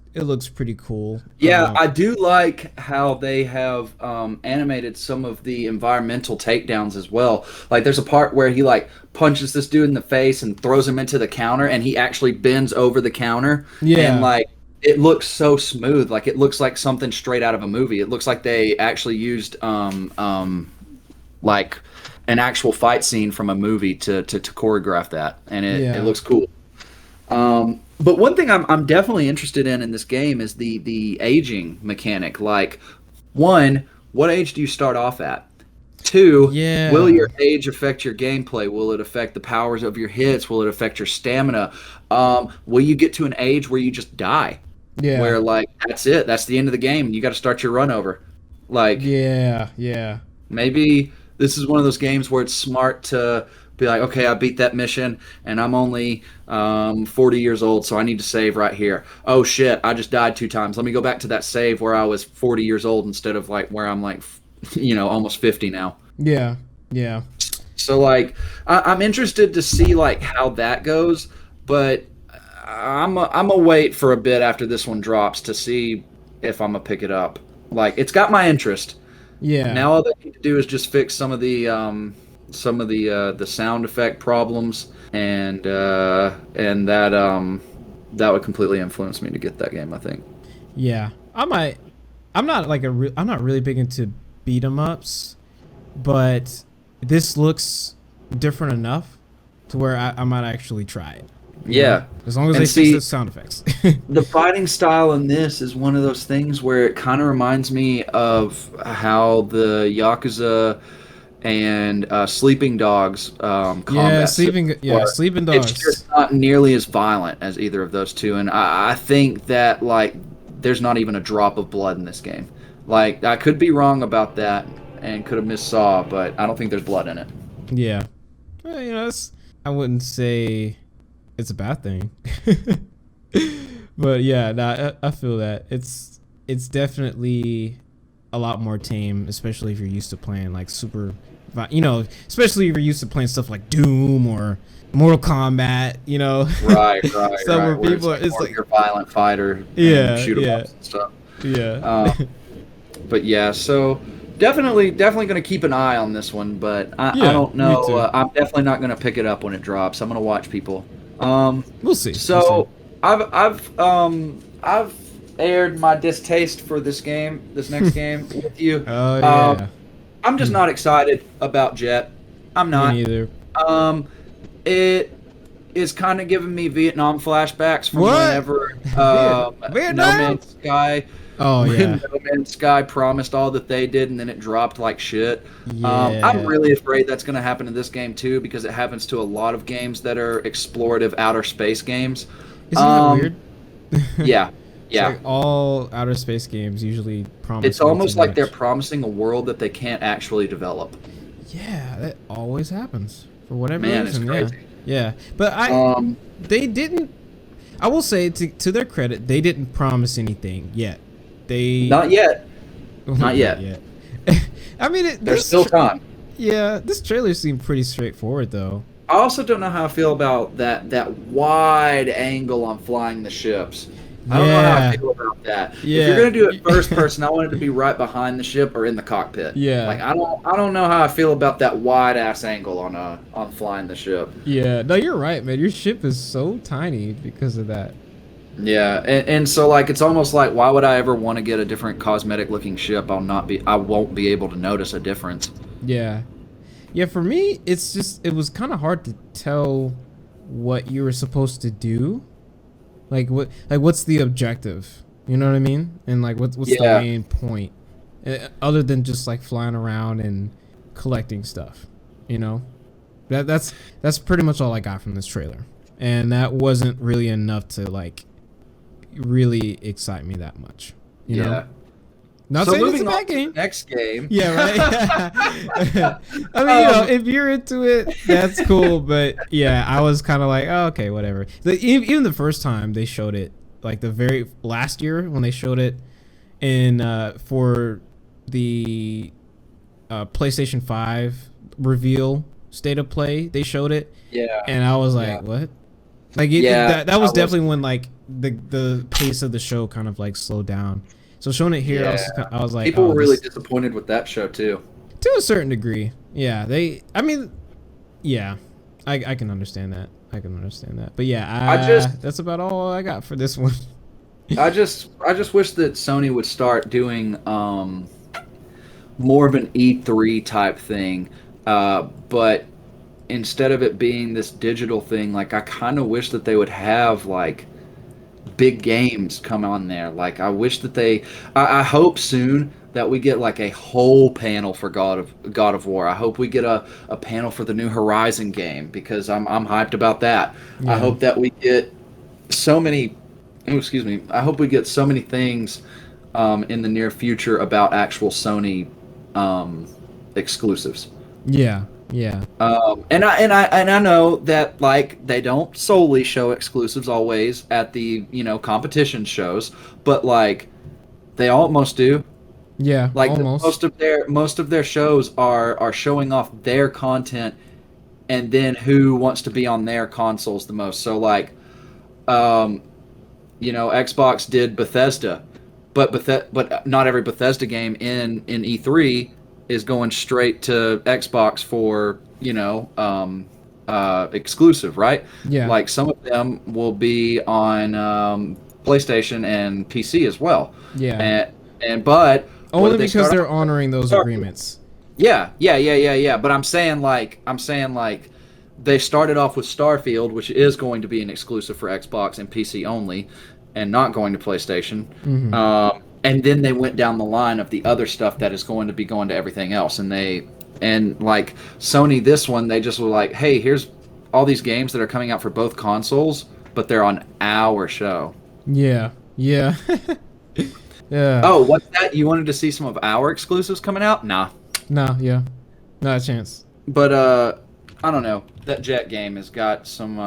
pretty cool. Yeah, I do like how they have animated some of the environmental takedowns as well. Like, there's a part where he like punches this dude in the face and throws him into the counter, and he actually bends over the counter. Yeah, and like it looks so smooth. Like it looks like something straight out of a movie. It looks like they actually used like an actual fight scene from a movie to choreograph that, and it looks cool. But one thing I'm definitely interested in this game is the aging mechanic. Like, one, what age do you start off at? Two, will your age affect your gameplay? Will it affect the powers of your hits? Will it affect your stamina? Will you get to an age where you just die? Yeah. Where, like, that's it. That's the end of the game. You got to start your run over. Like, yeah. Maybe this is one of those games where it's smart to be like, okay, I beat that mission, and I'm only 40 years old, so I need to save right here. Oh, shit, I just died 2 times. Let me go back to that save where I was 40 years old instead of, like, where I'm, like, almost 50 now. Yeah. So, like, I'm interested to see, like, how that goes, but I'm a wait for a bit after this one drops to see if I'm going to pick it up. Like, it's got my interest. Yeah. Now all they need to do is just fix some of the sound effect problems, and that would completely influence me to get that game, I think. Yeah, I'm not really big into beat 'em ups, but this looks different enough to where I might actually try it. Yeah, as long as they fix the sound effects. The fighting style in this is one of those things where it kind of reminds me of how the Yakuza and Sleeping Dogs combat. Sleeping Dogs. It's just not nearly as violent as either of those two, and I think that like there's not even a drop of blood in this game. Like, I could be wrong about that and could have missaw, but I don't think there's blood in it. Yeah, well, I wouldn't say it's a bad thing, but yeah, I feel that it's definitely a lot more tame, especially if you're used to playing like super, especially if you're used to playing stuff like Doom or Mortal Kombat, Right. So where people, it's like your violent fighter, shoot 'em ups and stuff. Yeah. But yeah, so definitely going to keep an eye on this one, but I don't know. I'm definitely not going to pick it up when it drops. I'm going to watch people. We'll see. So I've aired my distaste for this next game with you. Oh yeah. I'm just not excited about Jet. I'm not. Me neither. It is kind of giving me Vietnam flashbacks from whenever No Man's Sky. Oh yeah. No Man's Sky promised all that they did, and then it dropped like shit. Yeah. I'm really afraid that's going to happen in this game too, because it happens to a lot of games that are explorative outer space games. Isn't that weird? Yeah. Yeah. Like all outer space games usually promise. It's almost like they're promising a world that they can't actually develop. Yeah, that always happens for whatever reason. It's crazy. Yeah, but they didn't. I will say to their credit, they didn't promise anything yet. Not yet. Not yet. I mean, there's still time. Yeah, this trailer seemed pretty straightforward though. I also don't know how I feel about that wide angle on flying the ships. I don't know how I Yeah. feel about that. Yeah. If you're gonna do it first person, I want it to be right behind the ship or in the cockpit. Yeah. Like I don't know how I feel about that wide ass angle on flying the ship. Yeah. No, you're right, man. Your ship is so tiny because of that. Yeah, and so like it's almost like why would I ever want to get a different cosmetic looking ship? I won't be able to notice a difference. Yeah. Yeah, for me, it was kind of hard to tell what you were supposed to do. What's the objective? You know what I mean? And like what's the Yeah. main point? Other than just like flying around and collecting stuff, you know? That's pretty much all I got from this trailer. And that wasn't really enough to like really excite me that much. You know? Not So saying it's a moving on bad to the game. next game. Yeah, right. I mean, you know, if you're into it, that's cool. But yeah, I was kind of like, oh, okay, whatever. Even the first time they showed it, like the very last year when they showed it in for the PlayStation 5 reveal state of play, they showed it. Yeah. And I was like, Yeah. what? Like that was definitely when like the pace of the show kind of like slowed down. So showing it here, I was like, people were really disappointed with that show too. To a certain degree. Yeah, I can understand that. But yeah, that's about all I got for this one. I just wish that Sony would start doing more of an E3 type thing, but instead of it being this digital thing, like I kind of wish that they would have like big games come on there. Like I wish that I hope soon that we get like a whole panel for God of War. I hope we get a panel for the new Horizon game because I'm hyped about that. Yeah. I hope that we get so many I hope we get so many things in the near future about actual Sony exclusives. Yeah. Yeah. And I know that like they don't solely show exclusives always at the competition shows, but like they almost do. Yeah. Like almost. most of their shows are showing off their content, and then who wants to be on their consoles the most. So like, Xbox did Bethesda, but not every Bethesda game in E3 is going straight to Xbox for exclusive, right? Yeah. Like some of them will be on PlayStation and PC as well. Yeah. But only because they're honoring those agreements. Yeah. But I'm saying like they started off with Starfield, which is going to be an exclusive for Xbox and PC only, and not going to PlayStation. Mm-hmm. And then they went down the line of the other stuff that is going to be going to everything else. And like Sony, this one, they just were like, hey, here's all these games that are coming out for both consoles, but they're on our show. Yeah. Yeah. Yeah. Oh, what's that? You wanted to see some of our exclusives coming out? Nah. No, yeah. Not a chance. But I don't know. That Jet game has got some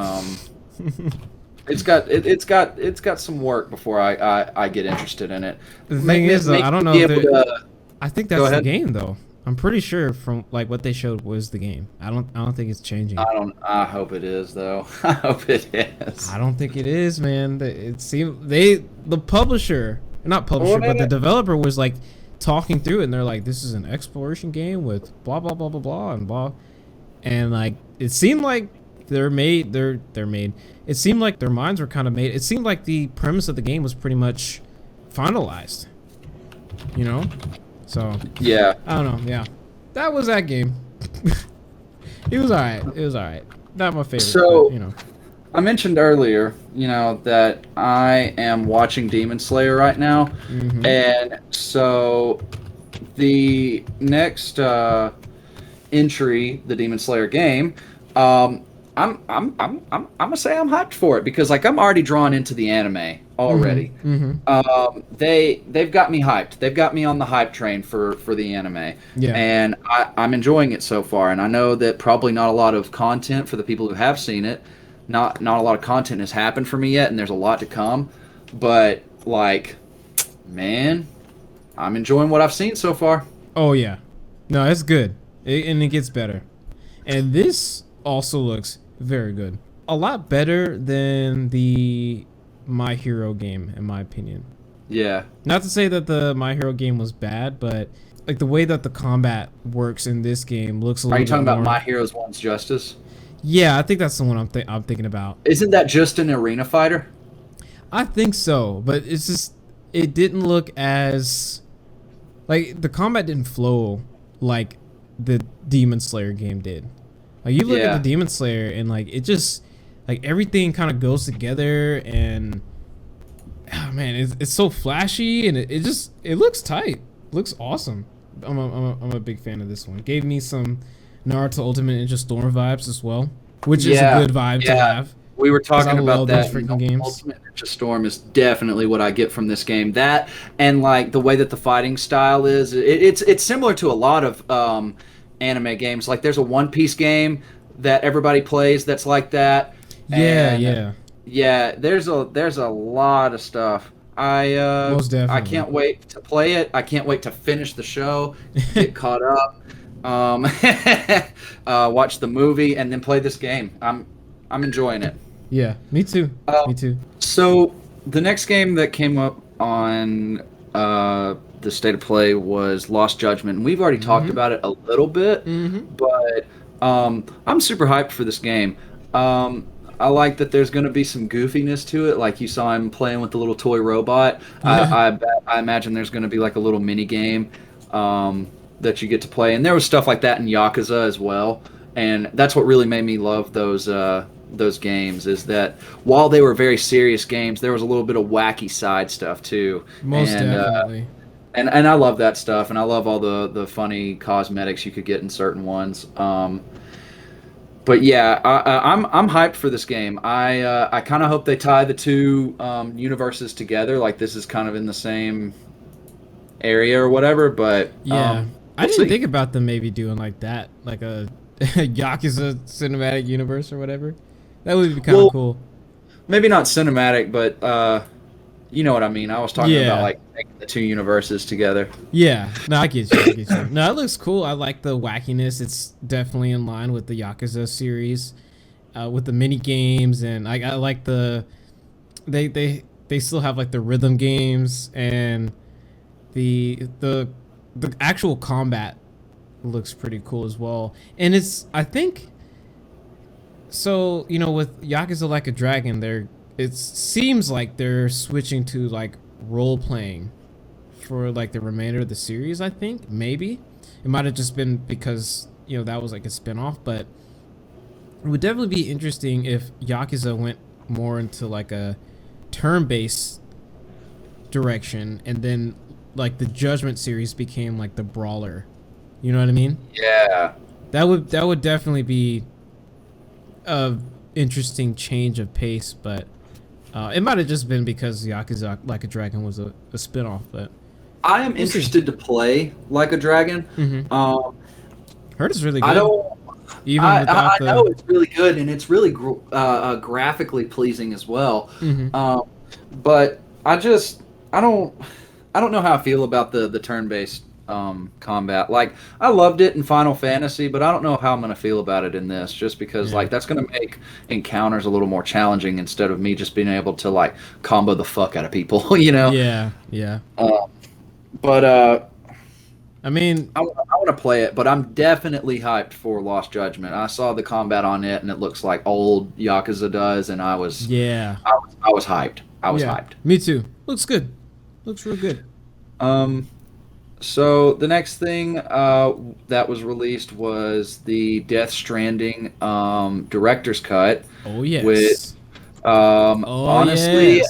it's got some work before I get interested in it. The thing is, though, I don't know if I think that's the game, though. I'm pretty sure from like what they showed was the game. I don't think it's changing. I hope it is, though. I hope it is. I don't think it is, man. It seemed the publisher, not publisher, but the developer was like talking through it, and they're like, this is an exploration game with blah blah blah blah blah and blah, and like it seemed like they're made. It seemed like their minds were kind of made. It seemed like the premise of the game was pretty much finalized. You know? So yeah, I don't know. Yeah, that was that game. It was alright. Not my favorite. So but, I mentioned earlier, that I am watching Demon Slayer right now, mm-hmm. and so the next entry, the Demon Slayer game, I'm gonna say I'm hyped for it because like I'm already drawn into the anime already. Mm-hmm. They've got me hyped. They've got me on the hype train for the anime. Yeah. And I'm enjoying it so far. And I know that probably not a lot of content for the people who have seen it. Not a lot of content has happened for me yet, and there's a lot to come. But like, man, I'm enjoying what I've seen so far. Oh yeah, no, it's good, and it gets better. And this also looks very good. A lot better than the My Hero game, in my opinion. Yeah. Not to say that the My Hero game was bad, but like the way that the combat works in this game looks a little. Are you talking bit about more... My Heroes One's Justice? Yeah, I think that's the one I'm thinking about. Isn't that just an arena fighter? I think so, but it's just it didn't look as like the combat didn't flow like the Demon Slayer game did. Like you look at the Demon Slayer and like it just like everything kind of goes together and oh man, it's so flashy and it looks tight. It looks awesome. I'm a big fan of this one. Gave me some Naruto Ultimate Ninja Storm vibes as well, which is a good vibe to have. We were talking about that. Games. Ultimate Ninja Storm is definitely what I get from this game. That and like the way that the fighting style is, it's similar to a lot of anime games. Like there's a One Piece game that everybody plays that's like that. Yeah. There's a lot of stuff. Most definitely. I can't wait to play it. I can't wait to finish the show, get caught up, watch the movie, and then play this game. I'm enjoying it. Yeah, me too. Me too. So the next game that came up on the State of Play was Lost Judgment. And we've already talked about it a little bit, but I'm super hyped for this game. I like that there's going to be some goofiness to it. Like you saw him playing with the little toy robot. I imagine there's going to be like a little mini game that you get to play. And there was stuff like that in Yakuza as well. And that's what really made me love those games, is that while they were very serious games, there was a little bit of wacky side stuff too. Most definitely. And I love that stuff, and I love all the funny cosmetics you could get in certain ones. But yeah, I'm hyped for this game. I kind of hope they tie the two universes together, like this is kind of in the same area or whatever. But yeah, I didn't think about them maybe doing like that, like a Yakuza cinematic universe or whatever. That would be kind of cool. Maybe not cinematic, but you know what I mean. I was talking about like making the two universes together. Yeah, no, I get you. No, it looks cool. I like the wackiness. It's definitely in line with the Yakuza series, with the mini games, and I like they still have like the rhythm games, and the actual combat looks pretty cool as well. And I think so, you know, with Yakuza Like a Dragon, it seems like they're switching to like role playing for like the remainder of the series. I think maybe it might have just been because, you know, that was like a spin-off, but it would definitely be interesting if Yakuza went more into like a turn-based direction, and then like the Judgment series became like the brawler. You know what I mean? Yeah. That would definitely be a interesting change of pace, but it might have just been because Yakuza Like a Dragon was a spin-off. But I am interested to play Like a Dragon. Heard it's really good. I know it's really good, and it's really graphically pleasing as well. But I don't know how I feel about the turn-based combat. Like, I loved it in Final Fantasy, but I don't know how I'm going to feel about it in this, just because like that's going to make encounters a little more challenging instead of me just being able to like combo the fuck out of people, you know? Yeah. But I mean, I want to play it, but I'm definitely hyped for Lost Judgment. I saw the combat on it, and it looks like old Yakuza does, and I was hyped. I was hyped. Me too. Looks good. Looks real good. So the next thing that was released was the Death Stranding director's cut. Oh yes. With honestly,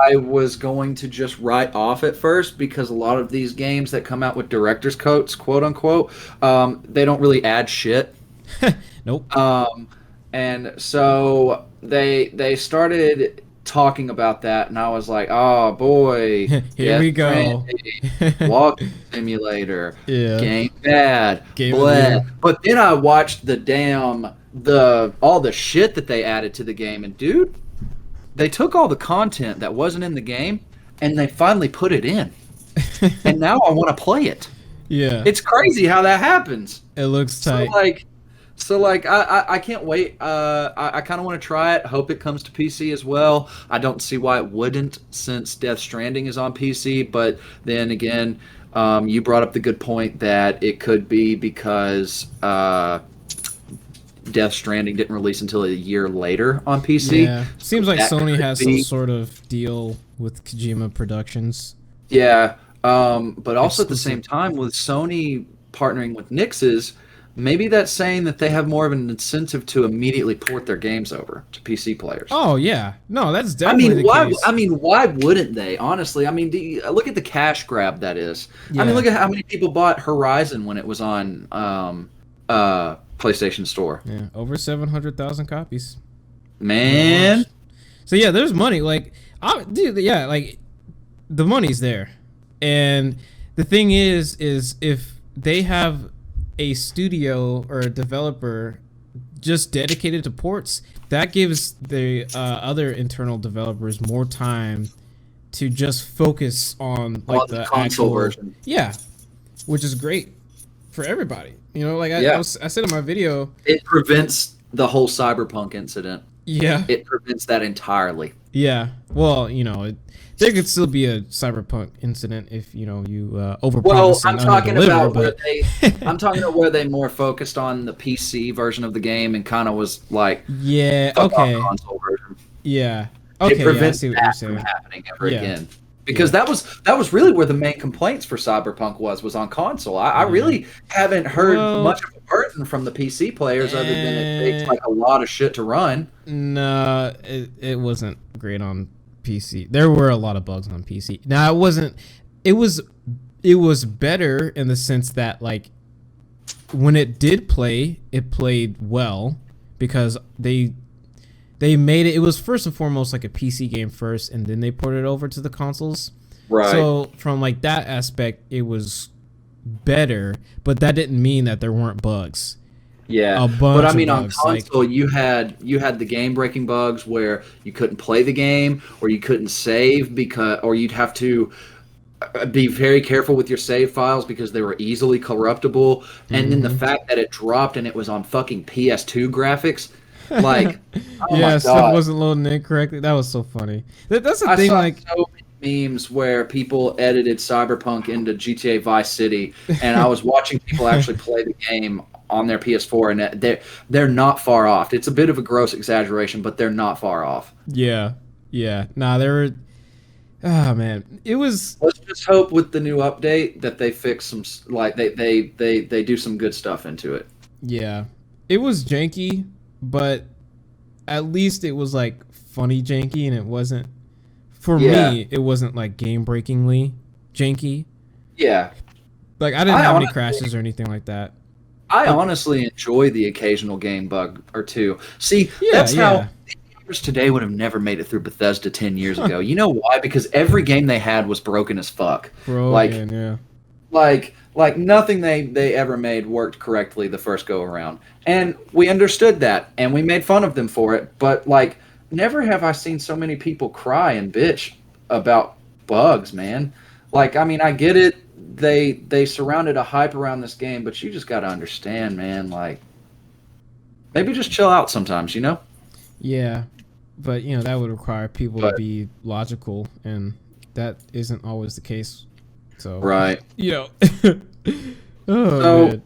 I was going to just write off at first, because a lot of these games that come out with director's cuts, quote unquote, they don't really add shit. Nope. And so they started talking about that, and I was like, oh boy, here we go. Walking Simulator, game bad, game. But then I watched all the shit that they added to the game, and dude, they took all the content that wasn't in the game and they finally put it in. And now I want to play it. Yeah. It's crazy how that happens. It looks tight. So like I can't wait. I kind of want to try it. Hope it comes to PC as well. I don't see why it wouldn't, since Death Stranding is on PC. But then again, you brought up the good point that it could be because Death Stranding didn't release until a year later on PC. Yeah, So seems like that Sony could has some be, sort of deal with Kojima Productions. yeah. But also at the Exclusive. same time, with Sony partnering with Nix's, maybe that's saying that they have more of an incentive to immediately port their games over to PC players. Oh yeah, no, that's definitely the case. Why wouldn't they? Honestly, I mean, look at the cash grab that is. I mean, Yeah, look at how many people bought Horizon when it was on PlayStation Store. yeah, over 700,000 copies when it Man, launched. So yeah, there's money. Like, dude, yeah, like the money's there, and the thing is if they have a studio or a developer just dedicated to ports, that gives the other internal developers more time to just focus on like on the the console actual, version. yeah, which is great for everybody. You know, like Yeah, I said in my video, it prevents the whole Cyberpunk incident. yeah, It prevents that entirely. yeah. Well, you know, there could still be a cyberpunk incident if you know you Well, overpromise and underdeliver. But I'm talking about where they more focused on the PC version of the game and kind of was like, yeah, fuck off okay, console version. yeah, It okay, yeah. I prevents see what you're that from saying. happening ever Yeah, again. Because yeah, that was really where the main complaints for Cyberpunk was on console. I yeah. really haven't heard Well, much of a burden from the PC players other than it takes eh, like a lot of shit to run. no, it wasn't great on PC. There were a lot of bugs on PC. Now it wasn't. It was it was better in the sense that like when it did play, it played well because they made it. It was first and foremost like a PC game first, and then they ported it over to the consoles. Right. So from like that aspect, it was better, but that didn't mean that there weren't bugs. Yeah, A but I bunch of mean, on bugs. Like console, you had the game breaking bugs where you couldn't play the game, or you couldn't save because, or you'd have to be very careful with your save files because they were easily corruptible. And then the hmm fact that it dropped and it was on fucking PS2 graphics, like, oh my yeah, stuff god, wasn't loading in correctly. That was so funny. That's the I thing. saw Like so many memes where people edited Cyberpunk into GTA Vice City, and I was watching people actually play the game on their PS4, and they're not far off. It's a bit of a gross exaggeration, but they're not far off. yeah, yeah. Nah, there were. Ah, man, it was. Let's just hope with the new update that they fix some like they do some good stuff into it. Yeah, it was janky, but at least it was like funny janky, and it wasn't. For Yeah, me, it wasn't like game breakingly janky. yeah. Like I didn't I have any honestly, crashes or anything like that. I But honestly enjoy the occasional game bug or two. See, yeah, that's how yeah. gamers today would have never made it through Bethesda 10 years ago. You know why? Because every game they had was broken as fuck. Like Broken, yeah. like nothing they ever made worked correctly the first go around. And we understood that and we made fun of them for it, but like never have I seen so many people cry and bitch about bugs, man. Like I mean, I get it. They surrounded a hype around this game, but you just got to understand, man, like maybe just chill out sometimes, you know? Yeah, but you know that would require people to But be logical, and that isn't always the case. So, right. you know, oh So man,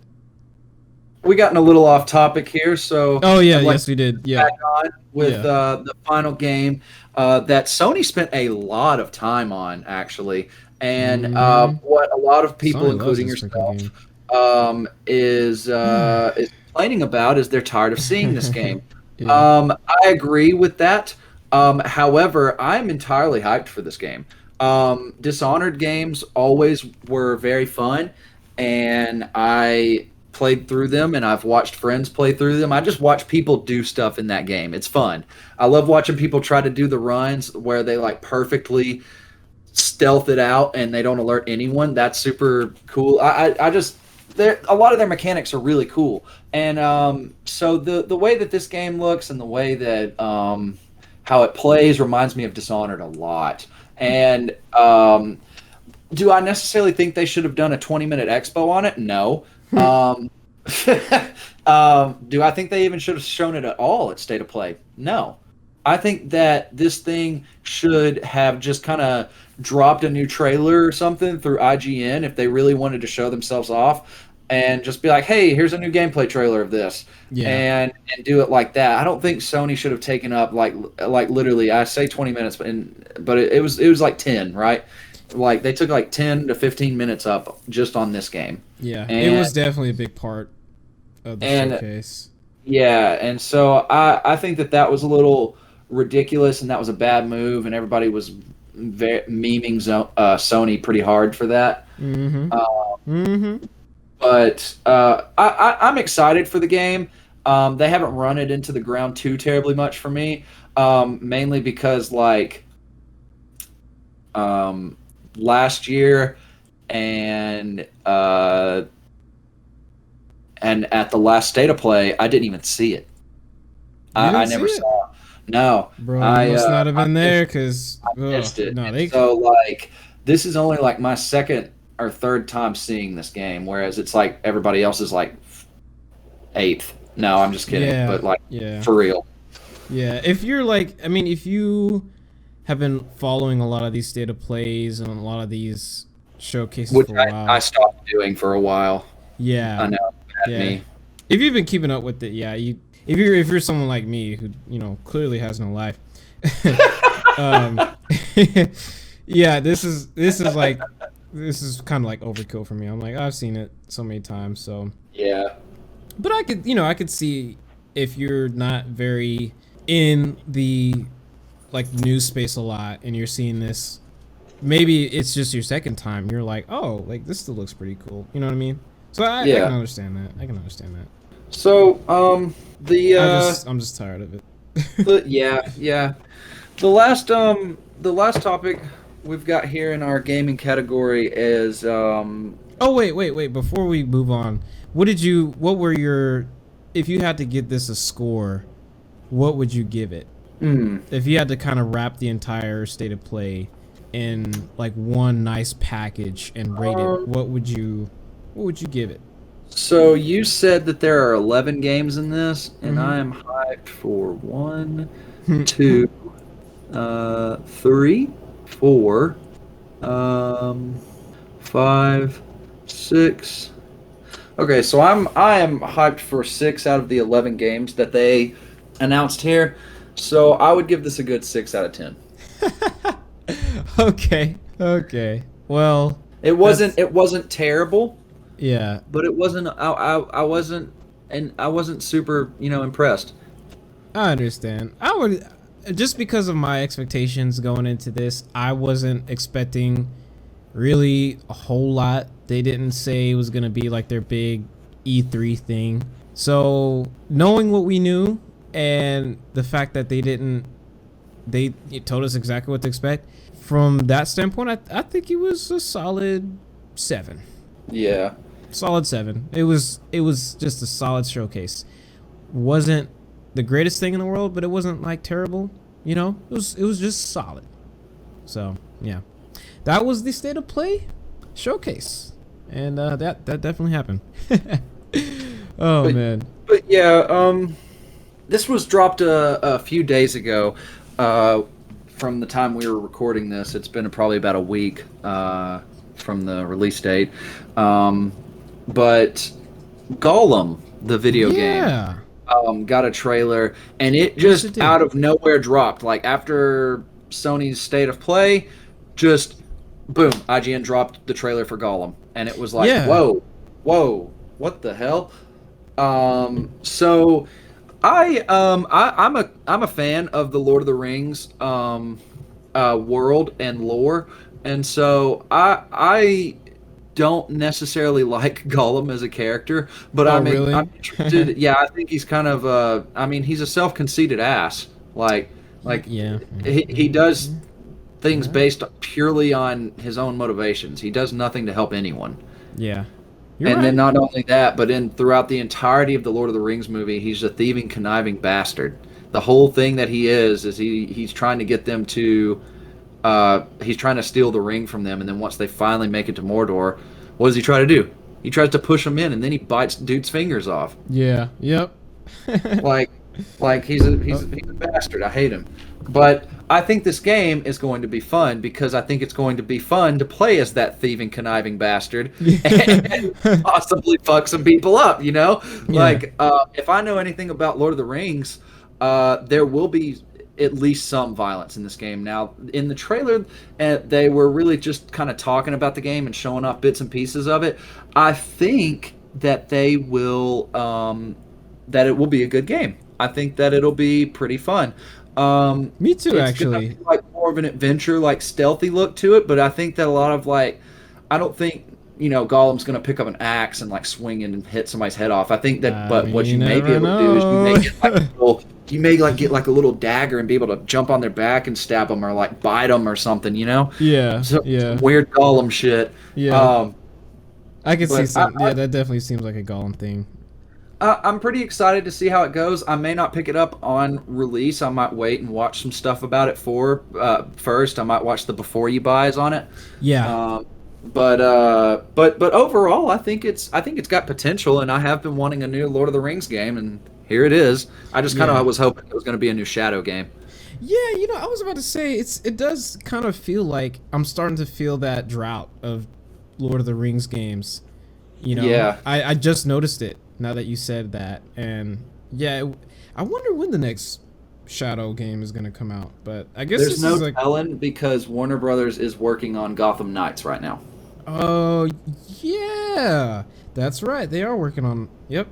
we gotten a little off topic here, so oh yeah, I'd like yes we did, yeah, back on with yeah, the final game that Sony spent a lot of time on, actually. And mm-hmm. what a lot of people, Sony loves including this freaking yourself, game. is complaining about is they're tired of seeing this game. Yeah, I agree with that. However, I'm entirely hyped for this game. Dishonored games always were very fun, and I played through them, and I've watched friends play through them. I just watch people do stuff in that game. It's fun. I love watching people try to do the runs where they like perfectly stealth it out and they don't alert anyone. That's super cool. I just a lot of their mechanics are really cool, and so the way that this game looks and the way that how it plays reminds me of Dishonored a lot. And do I necessarily think they should have done a 20-minute expo on it? No. Do I think they even should have shown it at all at State of Play? No. I think that this thing should have just kind of dropped a new trailer or something through IGN if they really wanted to show themselves off, and just be like, "Hey, here's a new gameplay trailer of this," Yeah. and do it like that. I don't think Sony should have taken up like literally. I say 20 minutes, but it was like 10, right? Like they took like 10 to 15 minutes up just on this game. Yeah, And it was definitely a big part of the and showcase. yeah, and so I think that was a little ridiculous, and that was a bad move, and everybody was memeing Sony pretty hard for that. Mm-hmm. Uh, Mm-hmm. but I'm excited for the game. They haven't run it into the ground too terribly much for me, mainly because like last year and at the last State of Play, I didn't even see it. I never saw it. No, Bro, you must not have been there because I missed it. No, So like, this is only like my second or third time seeing this game, whereas it's like everybody else is like eighth. No, I'm just kidding. Yeah, But like, yeah. for real. Yeah, if you're like, I mean, if you have been following a lot of these State of Plays and a lot of these showcases Which for a while, I stopped doing for a while. yeah, I know. Bad yeah. me. If you've been keeping up with it, yeah, you. If you're someone like me who clearly has no life, um, yeah, this is kind of like overkill for me. I'm like, I've seen it so many times, so Yeah. but I could see if you're not very in the like news space a lot and you're seeing this, maybe it's just your second time. You're like, oh, like this still looks pretty cool. You know what I mean? So I can understand that. I can understand that. So, I'm just tired of it. yeah. The last topic we've got here in our gaming category is Oh wait! Before we move on, what were your, if you had to give this a score, what would you give it? If you had to kind of wrap the entire State of Play in like one nice package and rate it, what would you give it? So you said that there are 11 games in this, and I am hyped for 1, 2, 3, 4, 5, 6. Okay, so I am hyped for 6 out of the 11 games that they announced here. So I would give this a good 6 out of 10. Okay. Well, It wasn't terrible. yeah. But it wasn't. I wasn't super, impressed. I understand. I would, just because of my expectations going into this, I wasn't expecting really a whole lot. They didn't say it was gonna be like their big E3 thing. So knowing what we knew and the fact that they told us exactly what to expect. From that standpoint, I think it was a solid 7. Yeah. Solid 7. It was just a solid showcase. Wasn't the greatest thing in the world, but it wasn't like terrible. It was just solid. So yeah, that was the State of Play showcase, and that definitely happened. Man. But yeah, this was dropped a few days ago. From the time we were recording this, it's been probably about a week from the release date. But Gollum, the video game, got a trailer, and it just out of nowhere dropped. Like after Sony's State of Play, just boom, IGN dropped the trailer for Gollum, and it was like, whoa, what the hell? So I'm a fan of the Lord of the Rings world and lore, and so I don't necessarily like Gollum as a character, but I'm interested. Yeah, I think he's kind of he's a self-conceited ass. He does things based purely on his own motivations. He does nothing to help anyone. Yeah. Then not only that, but throughout the entirety of the Lord of the Rings movie, he's a thieving, conniving bastard. The whole thing that he is he's trying to get them to he's trying to steal the ring from them, and then once they finally make it to Mordor, what does he try to do? He tries to push him in, and then he bites dude's fingers off. Yeah. Yep. like he's a bastard. I hate him. But I think this game is going to be fun because I think it's going to be fun to play as that thieving, conniving bastard and possibly fuck some people up, you know? Yeah. Like, if I know anything about Lord of the Rings, there will be at least some violence in this game. Now, in the trailer, they were really just kind of talking about the game and showing off bits and pieces of it. I think that they will, that it will be a good game. I think that it'll be pretty fun. Me too, it's actually. Gonna be like more of an adventure, like stealthy look to it, but I think that a lot of like, I don't think Gollum's gonna pick up an axe and like swing and hit somebody's head off. I think that, but what you may be able to do is you may get like a little dagger and be able to jump on their back and stab them or like bite them or something, Yeah, so, yeah. some weird Gollum shit. Yeah. I could see some. Yeah, that definitely seems like a Gollum thing. I'm pretty excited to see how it goes. I may not pick it up on release. I might wait and watch some stuff about it first. I might watch the before you buys on it. Yeah. But overall, I think it's got potential, and I have been wanting a new Lord of the Rings game, and here it is. I just kind of was hoping it was going to be a new Shadow game. Yeah, I was about to say it does kind of feel like I'm starting to feel that drought of Lord of the Rings games. Yeah. I just noticed it now that you said that, and yeah, I wonder when the next Shadow game is going to come out, but I guess there's no telling because Warner Brothers is working on Gotham Knights right now. Oh yeah, that's right. They are working on. Yep.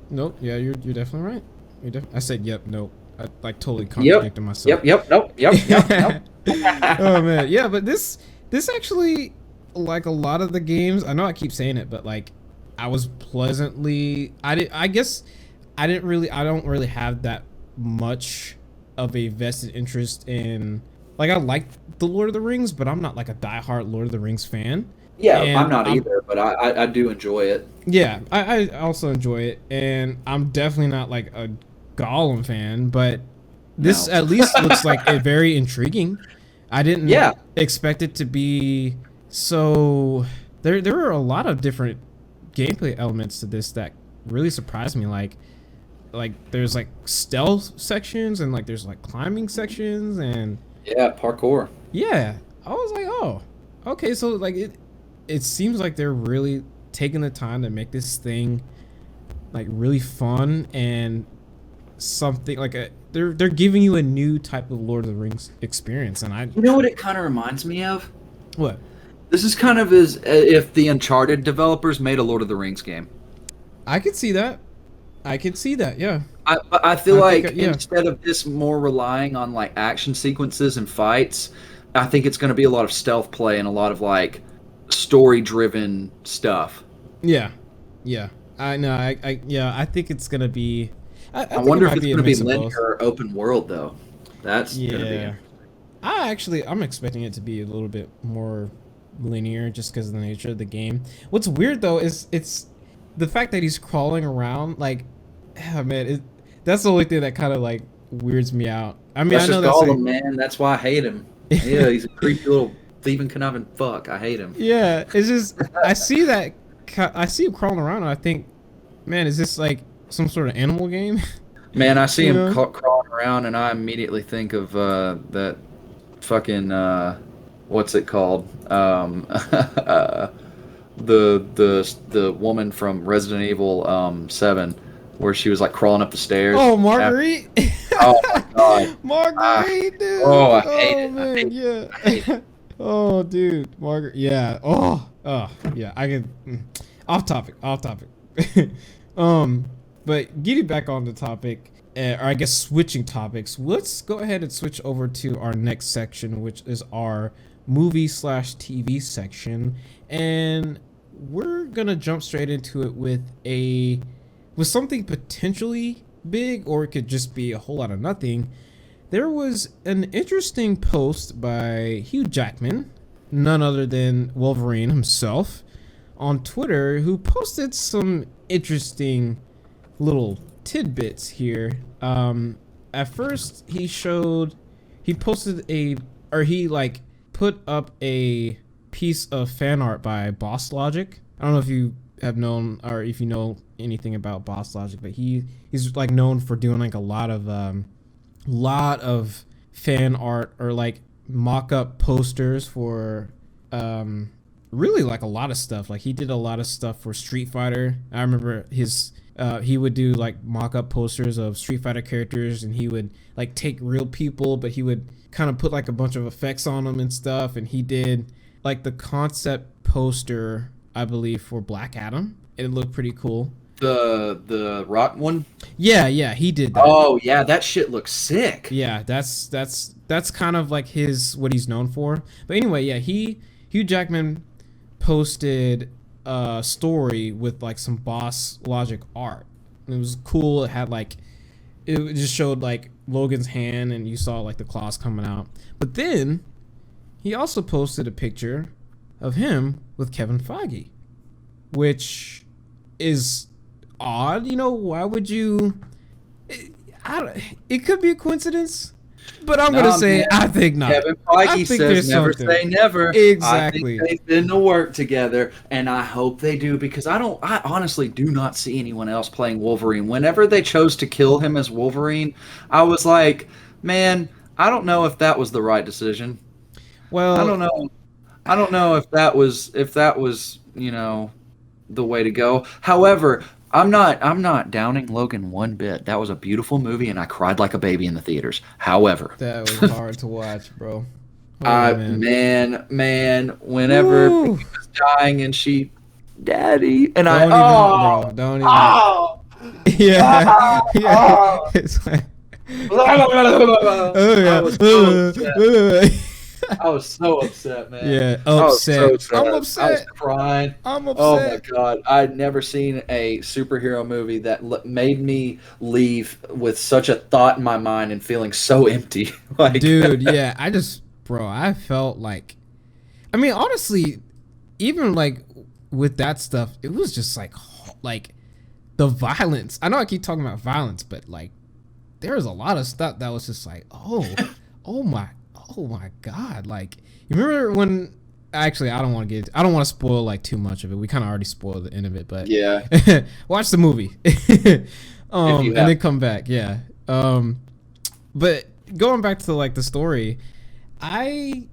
Nope. Yeah, you're definitely right. I said yep. Nope. I like totally contradicted myself. Yep. Nope. Yep. Oh man, yeah, but this actually, like a lot of the games, I know I keep saying it, but like I was pleasantly. I don't really have that much of a vested interest in. Like I like the Lord of the Rings, but I'm not like a diehard Lord of the Rings fan. Yeah, I'm not either, but I do enjoy it. Yeah, I also enjoy it, and I'm definitely not like a Gollum fan, but this at least looks like a very intriguing. I didn't expect it to be so. There are a lot of different gameplay elements to this that really surprised me. Like there's like stealth sections and like there's like climbing sections and parkour. Yeah, I was like, oh, okay, so like it seems like they're really taking the time to make this thing like really fun and something like they're giving you a new type of Lord of the Rings experience. And you know what it kind of reminds me of? What? This is kind of as if the Uncharted developers made a Lord of the Rings game. I could see that. Yeah. I feel like instead of this more relying on like action sequences and fights, I think it's going to be a lot of stealth play and a lot of like story-driven stuff. Yeah. I know. I think it's going to be. I wonder if it's going to be linear or open world though. That's going to be. I'm expecting it to be a little bit more linear just because of the nature of the game. What's weird though is it's the fact that he's crawling around. Like, man, that's the only thing that kind of like weirds me out. I mean, that's I know just that's Gollum, man. That's why I hate him. Yeah, he's a creepy little thieving, conniving fuck. I hate him. Yeah, it's just I see him crawling around, and I think, man, is this like some sort of animal game? Man, I see him crawling around, and I immediately think of that fucking what's it called? The woman from Resident Evil 7, where she was like crawling up the stairs. Oh, Marguerite. Oh my god, Marguerite, dude. Oh, I hate it. Man, I hate it. Oh, dude, Margaret. Yeah. Oh, yeah. I can. Off topic. But getting back on the topic, or I guess switching topics, let's go ahead and switch over to our next section, which is our movie/TV section, and we're gonna jump straight into it with something potentially big, or it could just be a whole lot of nothing. There was an interesting post by Hugh Jackman, none other than Wolverine himself, on Twitter, who posted some interesting little tidbits here. At first, he put up a piece of fan art by Boss Logic. I don't know if you have known, or if you know anything about Boss Logic, but he's like known for doing like a lot of fan art or like mock-up posters for really like a lot of stuff. Like he did a lot of stuff for Street Fighter. I remember he would do like mock-up posters of Street Fighter characters, and he would like take real people, but he would kind of put like a bunch of effects on them and stuff. And he did like the concept poster, I believe, for Black Adam. It looked pretty cool. The rock one? Yeah, he did that. Oh yeah, that shit looks sick. Yeah, that's kind of like what he's known for. But anyway, yeah, Hugh Jackman posted a story with like some Boss Logic art. It was cool. It had like, it just showed like Logan's hand, and you saw like the claws coming out. But then he also posted a picture of him with Kevin Feige, which is odd. You know, why would you? It could be a coincidence, but I'm gonna say, man, I think not. Kevin Feige says never say never. Exactly. I think they've been to work together, and I hope they do, because I honestly do not see anyone else playing Wolverine. Whenever they chose to kill him as Wolverine, I was like, man, I don't know if that was the right decision. Well, I don't know if that was the way to go. However, I'm not downing Logan one bit. That was a beautiful movie, and I cried like a baby in the theaters. However, that was hard to watch, bro. Man, whenever he was dying and she, Daddy, and don't even. Yeah. It's like, I was so upset, man. Yeah, upset. I'm upset. I was crying. I'm upset. Oh my god, I'd never seen a superhero movie that made me leave with such a thought in my mind and feeling so empty. Like, dude, yeah, I felt like, I mean, honestly, even like with that stuff, it was just like the violence. I know I keep talking about violence, but like there was a lot of stuff that was just like, oh my god. Like, you remember when, actually, I don't want to spoil like too much of it. We kind of already spoiled the end of it, but yeah. Watch the movie. And then come back. Yeah. But going back to like the story, I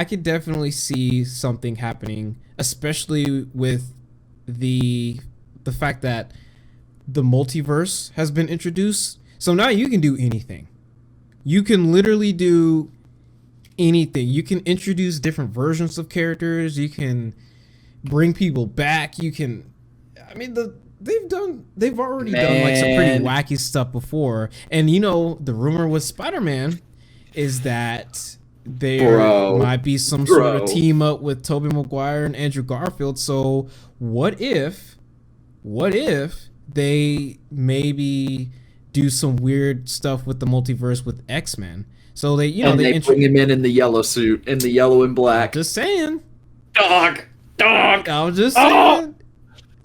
could definitely see something happening, especially with the fact that the multiverse has been introduced. So now you can do anything. You can literally do anything. You can introduce different versions of characters. You can bring people back. You can, I mean, they've already done like some pretty wacky stuff before. And you know, the rumor with Spider-Man is that there might be some sort of team up with Tobey Maguire and Andrew Garfield. So what if they maybe do some weird stuff with the multiverse with X-Men? So they bring him in the yellow suit, in the yellow and black. Just saying. Dog. I was just saying.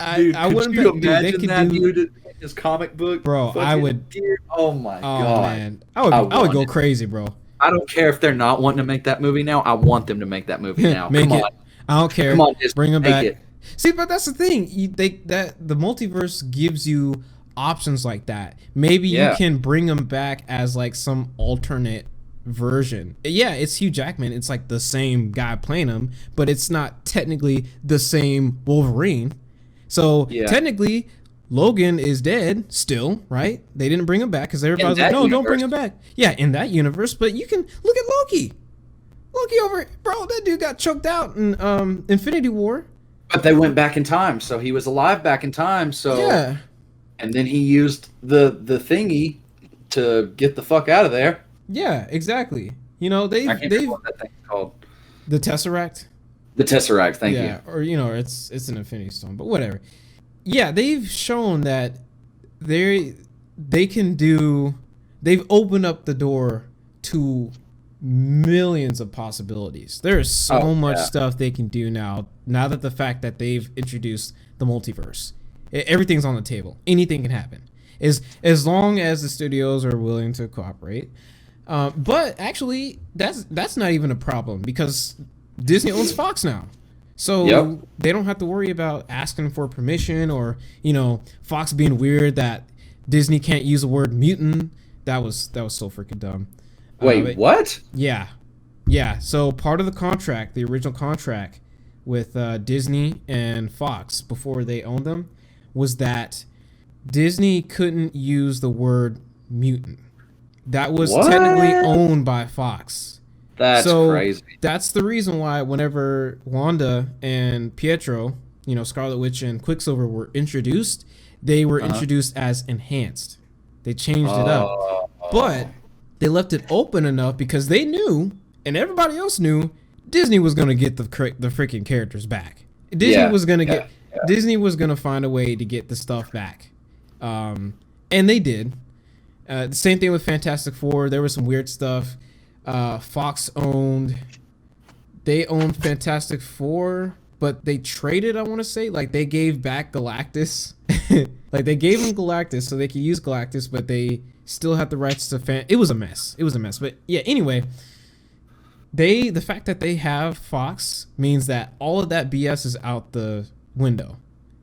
I wouldn't imagine that dude in his comic book. Bro, I would. Oh my god. Man. I would go crazy, bro. I don't care if they're not wanting to make that movie now. I want them to make that movie now. Come on. I don't care. Come on, just bring them back. It. See, but that's the thing. The multiverse gives you options like that. Maybe you can bring them back as like some alternate version. Yeah, it's Hugh Jackman. It's like the same guy playing him, but it's not technically the same Wolverine. So technically, Logan is dead still, right? They didn't bring him back because everybody's like, no, don't bring him back. Yeah, in that universe, but you can look at Loki. Loki over, bro, that dude got choked out in Infinity War. But they went back in time, so he was alive back in time. So yeah, and then he used the thingy to get the fuck out of there. Yeah, exactly. You know, they've what that thing's called. The Tesseract. The Tesseract, thank you. Yeah, or you know, it's an Infinity Stone, but whatever. Yeah, they've shown that they can do. They've opened up the door to millions of possibilities. There is so much stuff they can do now. Now that the fact that they've introduced the multiverse, everything's on the table. Anything can happen, as long as the studios are willing to cooperate. But actually, that's not even a problem because Disney owns Fox now. So they don't have to worry about asking for permission or, Fox being weird that Disney can't use the word mutant. That was so freaking dumb. Wait, what? Yeah. Yeah. So part of the contract, the original contract with Disney and Fox before they owned them, was that Disney couldn't use the word mutant. That was technically owned by Fox. That's crazy. That's the reason why whenever Wanda and Pietro, Scarlet Witch and Quicksilver were introduced, they were introduced as enhanced. They changed it up. But they left it open enough because they knew, and everybody else knew, Disney was going to get the freaking characters back. Disney was going to find a way to get the stuff back. And they did. The same thing with Fantastic Four. There was some weird stuff. Fox owned Fantastic Four, but they traded, I want to say. Like, they gave back Galactus. Like, they gave him Galactus so they could use Galactus, but they still had the rights to It was a mess. But yeah, anyway, the fact that they have Fox means that all of that BS is out the window.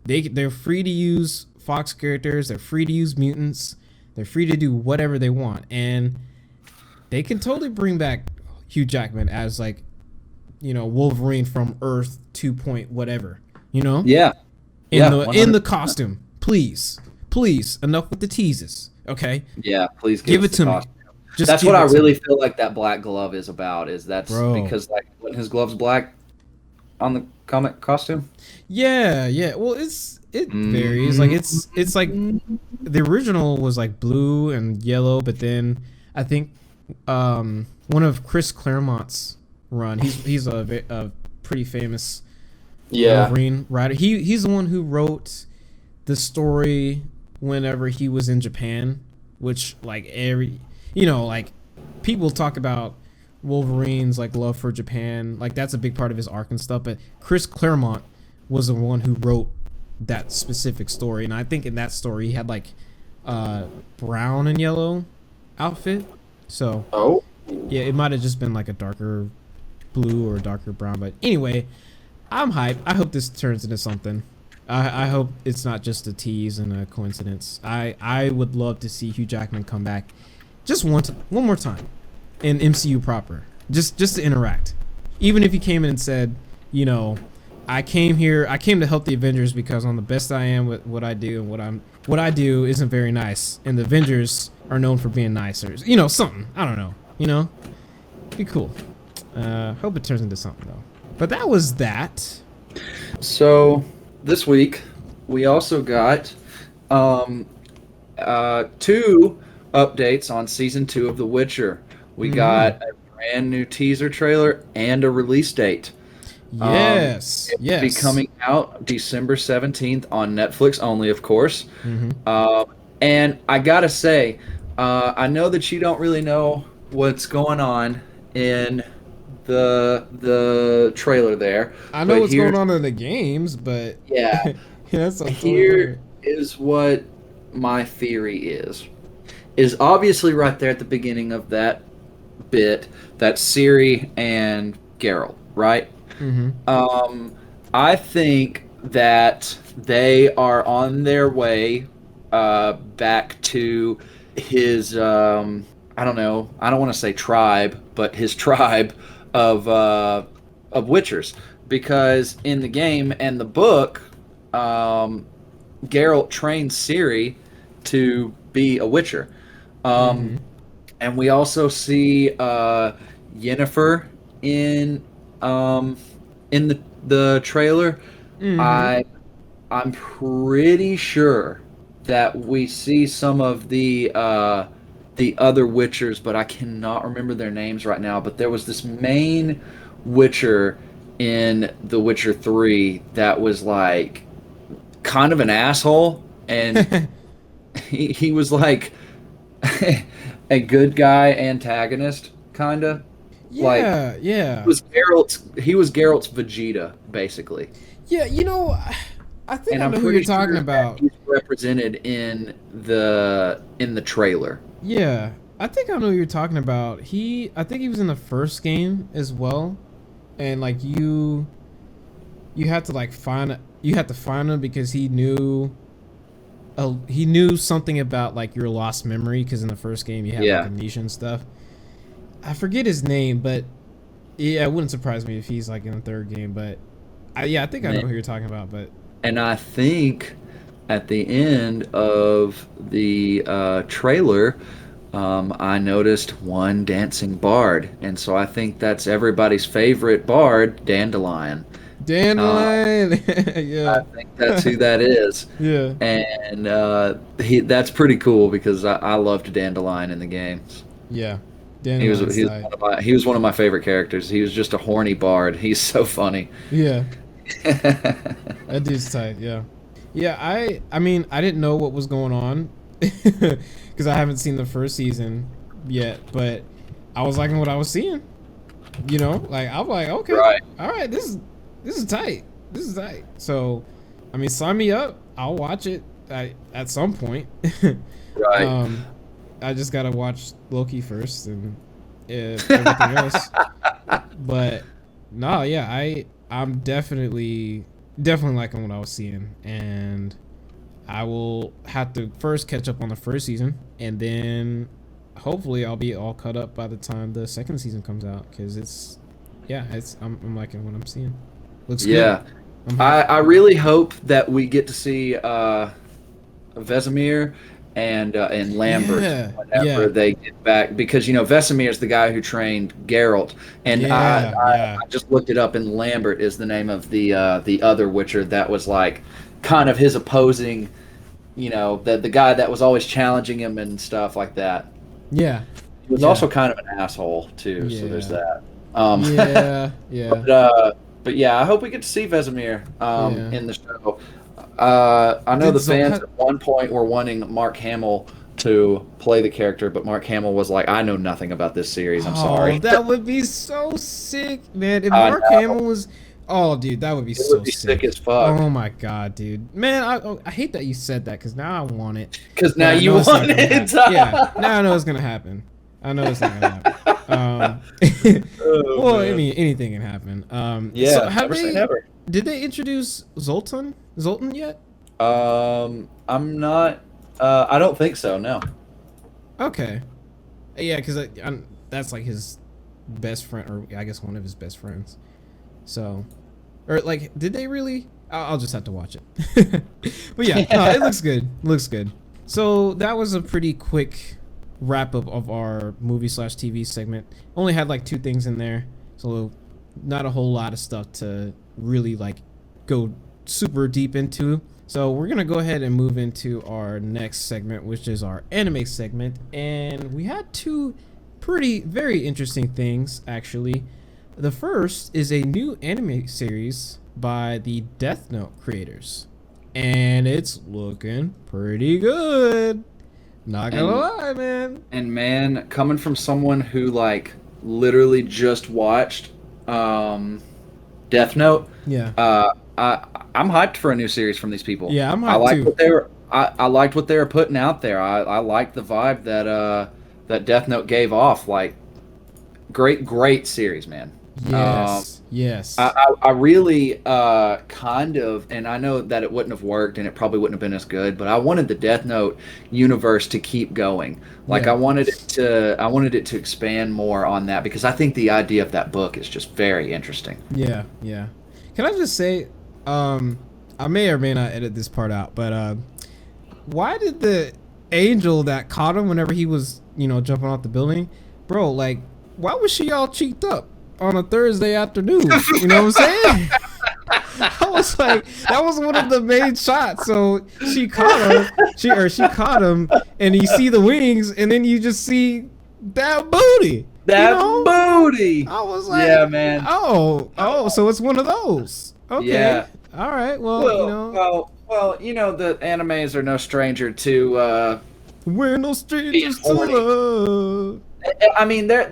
They're free to use Fox characters. They're free to use mutants. They're free to do whatever they want. And they can totally bring back Hugh Jackman as, like, Wolverine from Earth 2 point whatever, Yeah. In the costume. Please, enough with the teases, okay? Yeah, please give it to me. That's what I really feel like that black glove is about. Because, like, when his glove's black on the comic costume. Yeah. Well, it varies. Like, it's like the original was like blue and yellow, but then I think one of Chris Claremont's run. He's a pretty famous Wolverine writer. He's the one who wrote the story whenever he was in Japan, which, like, like, people talk about Wolverine's, like, love for Japan, like, that's a big part of his arc and stuff, but Chris Claremont was the one who wrote that specific story, and I think in that story he had, like, brown and yellow outfit, so yeah, it might have just been like a darker blue or a darker brown, but anyway, I'm hyped. I hope this turns into something. I hope it's not just a tease and a coincidence. I would love to see Hugh Jackman come back just one more time in MCU proper, just to interact. Even if he came in and said, I came to help the Avengers because I'm the best I am with what I do, and what I do isn't very nice, and the Avengers are known for being nicer. Something. I don't know. Be cool. Hope it turns into something though. But that was that. So this week we also got 2 updates on season 2 of The Witcher. We got a brand new teaser trailer and a release date. Yes. It'll be coming out December 17th on Netflix only, of course. And I gotta say, I know that you don't really know what's going on in the trailer there. I know what's going on in the games, but yeah, here is what my theory is obviously right there at the beginning of that bit, that's Ciri and Geralt, right? I think that they are on their way back to his I don't know, I don't want to say tribe, but his tribe of Witchers, because in the game and the book, Geralt trains Ciri to be a Witcher, and we also see Yennefer in the trailer. I'm pretty sure that we see some of the other Witchers, but I cannot remember their names right now. But there was this main Witcher in The Witcher 3 that was like kind of an asshole, and he was like a good guy antagonist, kind of. Yeah. He was Geralt's Vegeta, basically. Yeah, I think I know who you're talking about. He's represented in the trailer. Yeah, I think I know who you're talking about. I think he was in the first game as well, and like you have to like you have to find him because he knew something about like your lost memory, because in the first game you have like amnesia and stuff. I forget his name, but yeah, it wouldn't surprise me if he's like in the third game. But I think I know who you're talking about. But I think at the end of the trailer, I noticed one dancing bard, and so I think that's everybody's favorite bard, Dandelion. Dandelion, yeah. I think that's who that is. Yeah. And that's pretty cool because I loved Dandelion in the games. Yeah. He was one of my favorite characters. He was just a horny bard. He's so funny. Yeah. That dude's tight. Yeah. Yeah. I mean, I didn't know what was going on because I haven't seen the first season yet, but I was liking what I was seeing. You know, like I'm like, okay, right. All right, this is tight. This is tight. So, I mean, sign me up. I'll watch it at some point. Right. I just gotta watch Loki first and everything else. But no, yeah, I'm definitely liking what I was seeing, and I will have to first catch up on the first season, and then hopefully I'll be all caught up by the time the second season comes out, because I'm liking what I'm seeing. Looks good. I really hope that we get to see Vesemir and Lambert whenever they get back, because Vesemir is the guy who trained Geralt, and I just looked it up, and Lambert is the name of the other Witcher that was like kind of his opposing, the guy that was always challenging him and stuff like that. Yeah, he was also kind of an asshole too. So there's that. But yeah, I hope we get to see Vesemir in the show. I know the fans at one point were wanting Mark Hamill to play the character, but Mark Hamill was like, I know nothing about this series. I'm sorry. That would be so sick, man. If Mark Hamill was... Oh, dude, that would be so sick as fuck. Oh, my God, dude. Man, I hate that you said that, because now I want it. Because now you want it. Yeah, now I know it's going to happen. I know it's not going to happen. Well, anything can happen. So never. Did they introduce Zoltan yet? I'm not. I don't think so. No. Okay. Yeah, because that's like his best friend, or I guess one of his best friends. So, or like, did they really? I'll just have to watch it. But yeah, no, it looks good. Looks good. So that was a pretty quick wrap up of our movie/TV segment. Only had like 2 things in there, so not a whole lot of stuff to really like go super deep into. So we're gonna go ahead and move into our next segment, which is our anime segment, and we had 2 very interesting things actually. The first is a new anime series by the Death Note creators, and it's looking pretty good. Not gonna lie, man. And man, coming from someone who like literally just watched Death Note, I'm hyped for a new series from these people. Yeah, I'm hyped too. I liked what they were putting out there. I liked the vibe that Death Note gave off. Like, great series, man. Yes. I really kind of, and I know that it wouldn't have worked and it probably wouldn't have been as good, but I wanted the Death Note universe to keep going. Like, I wanted it to expand more on that, because I think the idea of that book is just very interesting. Yeah. Can I just say, I may or may not edit this part out, but why did the angel that caught him whenever he was, jumping off the building, bro, like, why was she all cheeked up on a Thursday afternoon? You know what I'm saying? I was like, that was one of the main shots. So she caught him, and you see the wings, and then you just see that booty. Booty. I was like, yeah, man. Oh, so it's one of those. Okay. Yeah. All right. Well, the animes are no stranger to. We're no strangers to love. I mean, there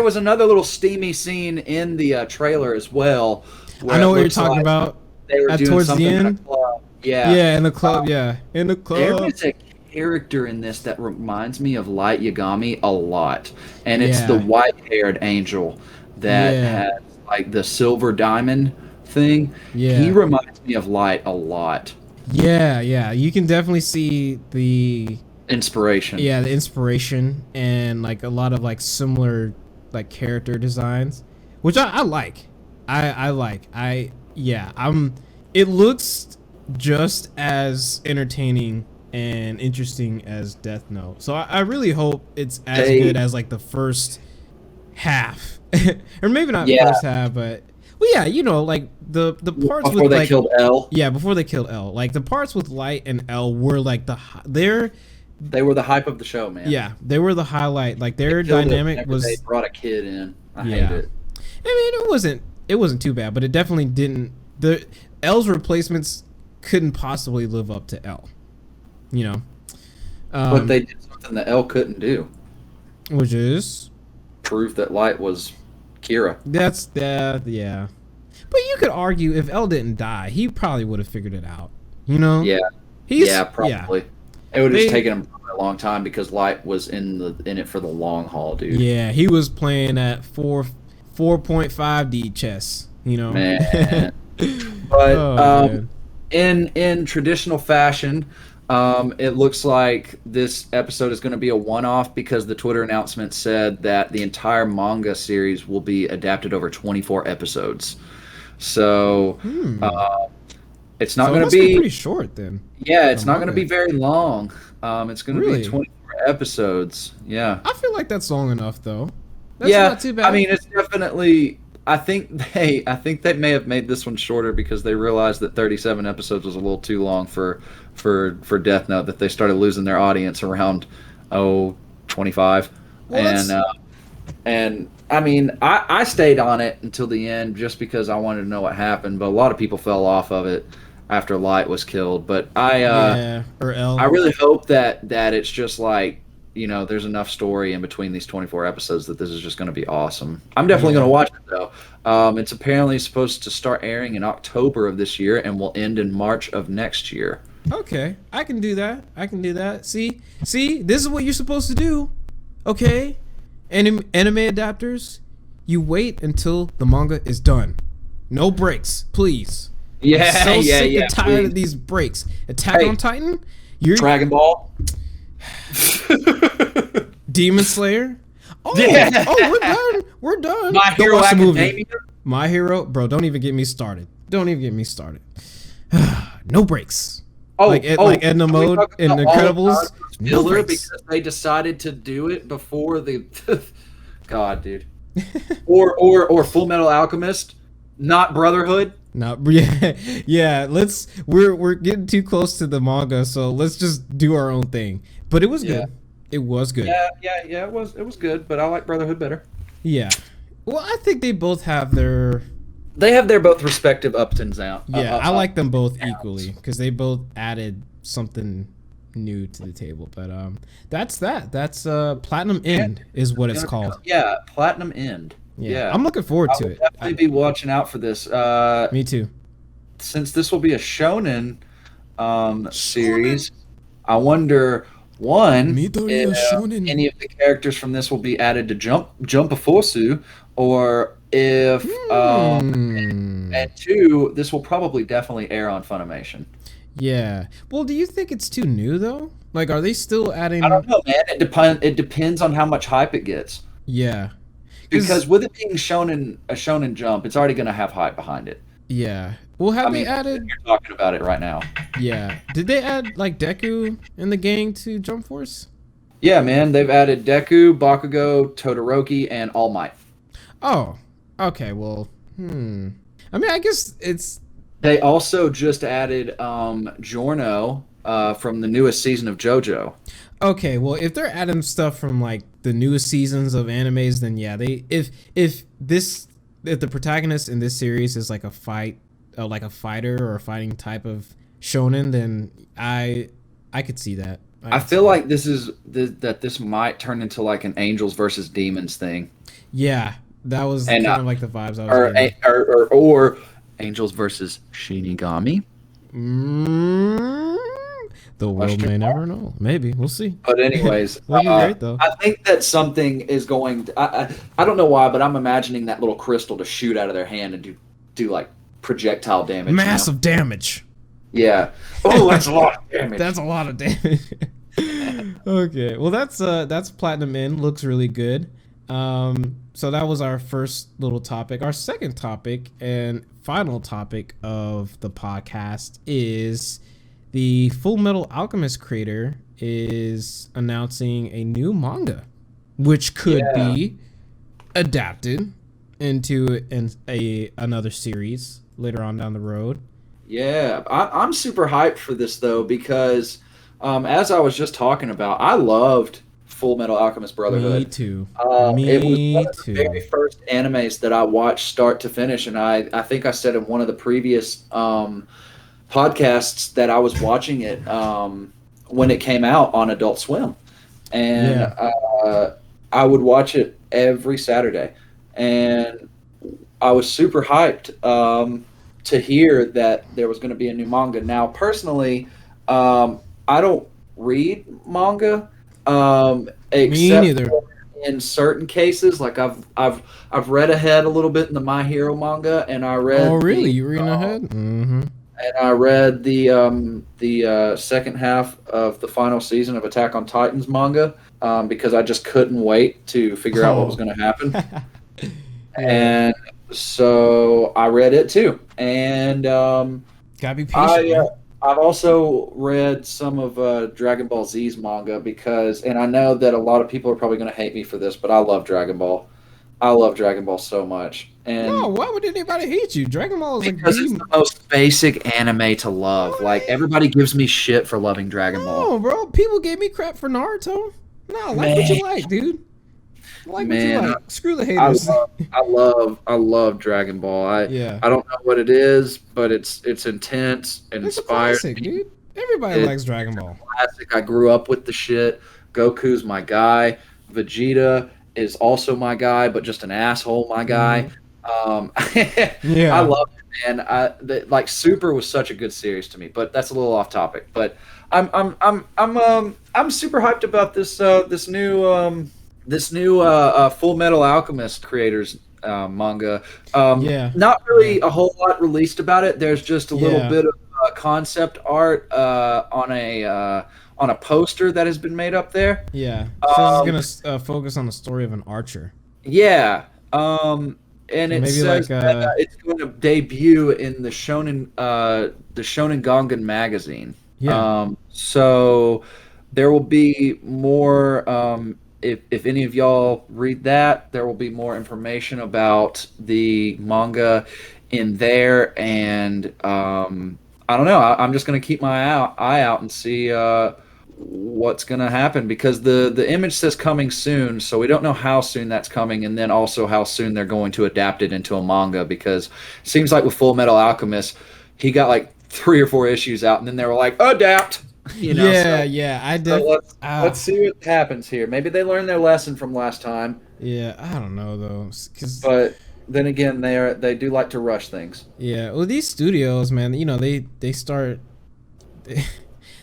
was another little steamy scene in the trailer as well. I know what you're talking about. They were doing towards something the end. in the club. Yeah. Yeah, in the club. In the club. There is a character in this that reminds me of Light Yagami a lot, and it's the white-haired angel that has like the silver diamond thing. Yeah. He reminds me of Light a lot. Yeah. You can definitely see the Inspiration. Yeah, the inspiration and like a lot of like similar like character designs, which I like. I like. It looks just as entertaining and interesting as Death Note. So I really hope it's as good as like the first half, or maybe not first half, but well, yeah, you know, like the parts before with they like killed L. Yeah, before they killed L. Like the parts with Light and L were like They were the hype of the show, man. Yeah, they were the highlight. Like their dynamic was. They brought a kid in. I hate it. I mean, it wasn't too bad, but it definitely didn't. The L's replacements couldn't possibly live up to L. You know, but they did something that L couldn't do, which is prove that Light was Kira. That's yeah. But you could argue if L didn't die, he probably would have figured it out. You know? Yeah, probably. Yeah. It would have just taken him a long time because Light was in it for the long haul, dude. Yeah, he was playing at 4.5D chess. You know, man. But in traditional fashion, it looks like this episode is going to be a one-off because the Twitter announcement said that the entire manga series will be adapted over 24 episodes. So it's not going to be pretty short then. Yeah, it's not going to be very long. It's going to be 24 episodes. Yeah. I feel like that's long enough though. That's not too bad. I mean, it's definitely. I think they may have made this one shorter because they realized that 37 episodes was a little too long for Death Note, that they started losing their audience around 25. Well, and I mean, I stayed on it until the end just because I wanted to know what happened, but a lot of people fell off of it after Light was killed. But I really hope that it's just like, you know, there's enough story in between these 24 episodes that this is just going to be awesome. I'm definitely going to watch it, though. It's apparently supposed to start airing in October of this year and will end in March of next year. Okay, I can do that. See, this is what you're supposed to do. Okay, anime adapters, you wait until the manga is done. No breaks, please. Yeah, I'm so sick and tired of these breaks. Attack on Titan, Dragon Ball. Demon Slayer. We're done. My Hero Academia. My Hero, bro. Don't even get me started. No breaks. Like Edna Mode in Incredibles. No breaks. Because they decided to do it before the. God, dude. or Fullmetal Alchemist, not Brotherhood. Yeah. We're getting too close to the manga, so let's just do our own thing. But it was good. It was good. Yeah. It was good, but I like Brotherhood better. Yeah. Well, I think they both have their. They have their both respective ups and downs. Yeah, I like them both equally because they both added something new to the table. But that's that. That's Platinum End is what it's called. Yeah, Platinum End. Yeah, I'm looking forward to it. Definitely be watching out for this. Me too. Since this will be a shonen series, I wonder if any of the characters from this will be added to Jump Force, or if and two, this will probably definitely air on Funimation. Yeah. Well, do you think it's too new though? Like, are they still adding? I don't know, man. It depends on how much hype it gets. Yeah. Because with it being a shonen Jump, it's already going to have hype behind it. Yeah. Well, they added? You're talking about it right now. Yeah. Did they add like Deku and the gang to Jump Force? Yeah, man. They've added Deku, Bakugo, Todoroki, and All Might. Oh. Okay. Well. I mean, I guess it's. They also just added Giorno from the newest season of JoJo. Okay, well, if they're adding stuff from like the newest seasons of animes, then yeah, if the protagonist in this series is like a fighter or a fighting type of shonen, then I could see that. I feel like this might turn into like an angels versus demons thing. Yeah, that was kind of like the vibes I was getting. Or angels versus Shinigami. The world may never know. Maybe we'll see. But anyways, great, though. I think that something is going. I don't know why, but I'm imagining that little crystal to shoot out of their hand and do like projectile damage. Massive damage. Yeah. Oh, that's a lot of damage. That's a lot of damage. Okay. Well, that's Platinum End. Looks really good. So that was our first little topic. Our second topic and final topic of the podcast is the Fullmetal Alchemist creator is announcing a new manga, which could be adapted into another series later on down the road. Yeah, I'm super hyped for this though because, as I was just talking about, I loved Fullmetal Alchemist Brotherhood. Me too. It was one of the very first animes that I watched start to finish, and I think I said in one of the previous podcasts that I was watching it when it came out on Adult Swim, and I would watch it every Saturday, and I was super hyped to hear that there was going to be a new manga. Now, personally, I don't read manga. Except in certain cases, like I've read ahead a little bit in the My Hero manga, and I read. Oh, really? You reading ahead? Mm-hmm. And I read the second half of the final season of Attack on Titan's manga because I just couldn't wait to figure out what was going to happen. And so I read it too, and gotta be patient. I've also read some of Dragon Ball Z's manga and I know that a lot of people are probably going to hate me for this, but I love Dragon Ball. I love Dragon Ball so much. And no, why would anybody hate you? Dragon Ball is because it's the most basic anime to love. Like, everybody gives me shit for loving Dragon Ball. No, bro. People gave me crap for Naruto. No, like what you like, dude. Like what you like. Screw the haters. I love Dragon Ball. I don't know what it is, but it's intense and inspired. Classic, dude. Everybody likes Dragon Ball. Classic. I grew up with the shit. Goku's my guy. Vegeta is also my guy, but just an asshole my guy. I love it, man. Like Super was such a good series to me, but that's a little off topic. But I'm super hyped about this new Full Metal Alchemist creators manga. Not really a whole lot released about it. There's just a little bit of concept art on a poster that has been made up there. Yeah, so it's gonna focus on the story of an archer. Yeah, and it says that it's going to debut in the Shonen Gangan magazine. Yeah. So there will be more. If any of y'all read that, there will be more information about the manga in there, and I don't know. I'm just going to keep my eye out and see what's going to happen, because the image says coming soon, so we don't know how soon that's coming, and then also how soon they're going to adapt it into a manga, because it seems like with Full Metal Alchemist, he got like 3 or 4 issues out, and then they were like, adapt. You know, let's see what happens here. Maybe they learned their lesson from last time. Yeah, I don't know though. But then again, they do like to rush things. Yeah, well, these studios, man, you know, they start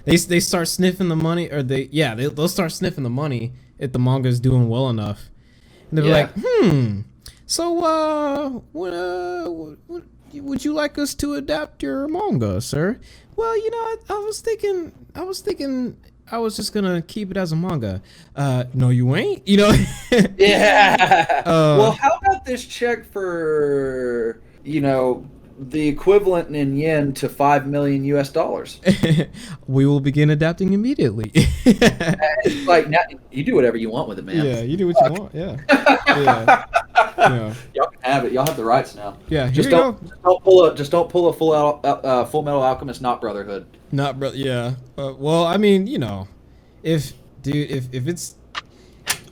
they start sniffing the money, or they'll start sniffing the money if the manga's doing well enough, and they'll be like, so would you like us to adapt your manga, sir? Well, you know, I was thinking I was just gonna keep it as a manga. No, you ain't. You know. Yeah. Well, how about this check for, you know, the equivalent in yen to $5 million US? We will begin adapting immediately. It's like, now you do whatever you want with it, man. Yeah, you do what you want. Yeah. Yeah. Y'all can have it. Y'all have the rights now. Yeah. Just don't pull a Full Metal Alchemist not Brotherhood. Not brother. Yeah. Well, I mean, you know, if it's.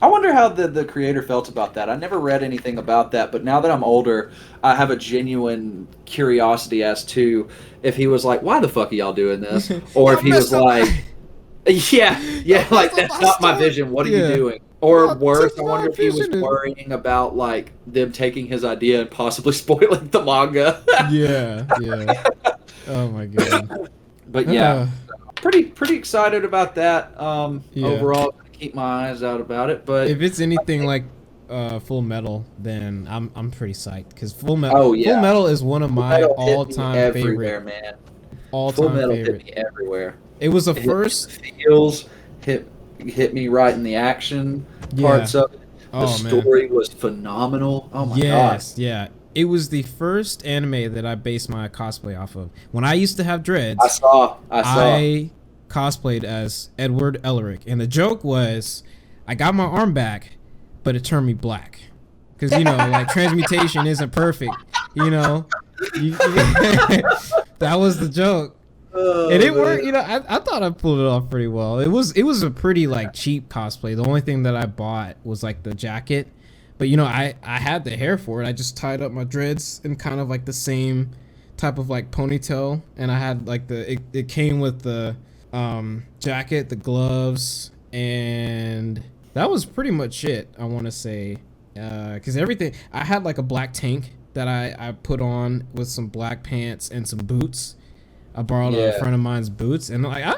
I wonder how the creator felt about that. I never read anything about that, but now that I'm older, I have a genuine curiosity as to if he was like, "Why the fuck are y'all doing this?" Or if he was like, "Yeah, like that's not my vision. What are you doing?" Or worse, I wonder if he was worrying about like them taking his idea and possibly spoiling the manga. Yeah. Oh my god. But yeah, pretty excited about that. Overall, keep my eyes out about it. But if it's anything like Full Metal, then I'm pretty psyched because Full Metal. Oh yeah, Full Metal is one of my all-time everywhere, favorite. man. Full All-time Metal favorite. hit me everywhere. It was the It first. hit me in the feels, hit me right in the action parts of it. The story was phenomenal. Oh my god. Yeah. It was the first anime that I based my cosplay off of. When I used to have dreads, I cosplayed as Edward Elric, and the joke was, I got my arm back, but it turned me black, because like transmutation isn't perfect. That was the joke. And it worked. I thought I pulled it off pretty well. It was a pretty like cheap cosplay. The only thing that I bought was like the jacket, but I had the hair for it. I just tied up my dreads in kind of like the same type of like ponytail, and I had like it came with the jacket, the gloves, and that was pretty much it. I want to say, because everything, I had like a black tank that I put on with some black pants and some boots. I borrowed a friend of mine's boots, and like I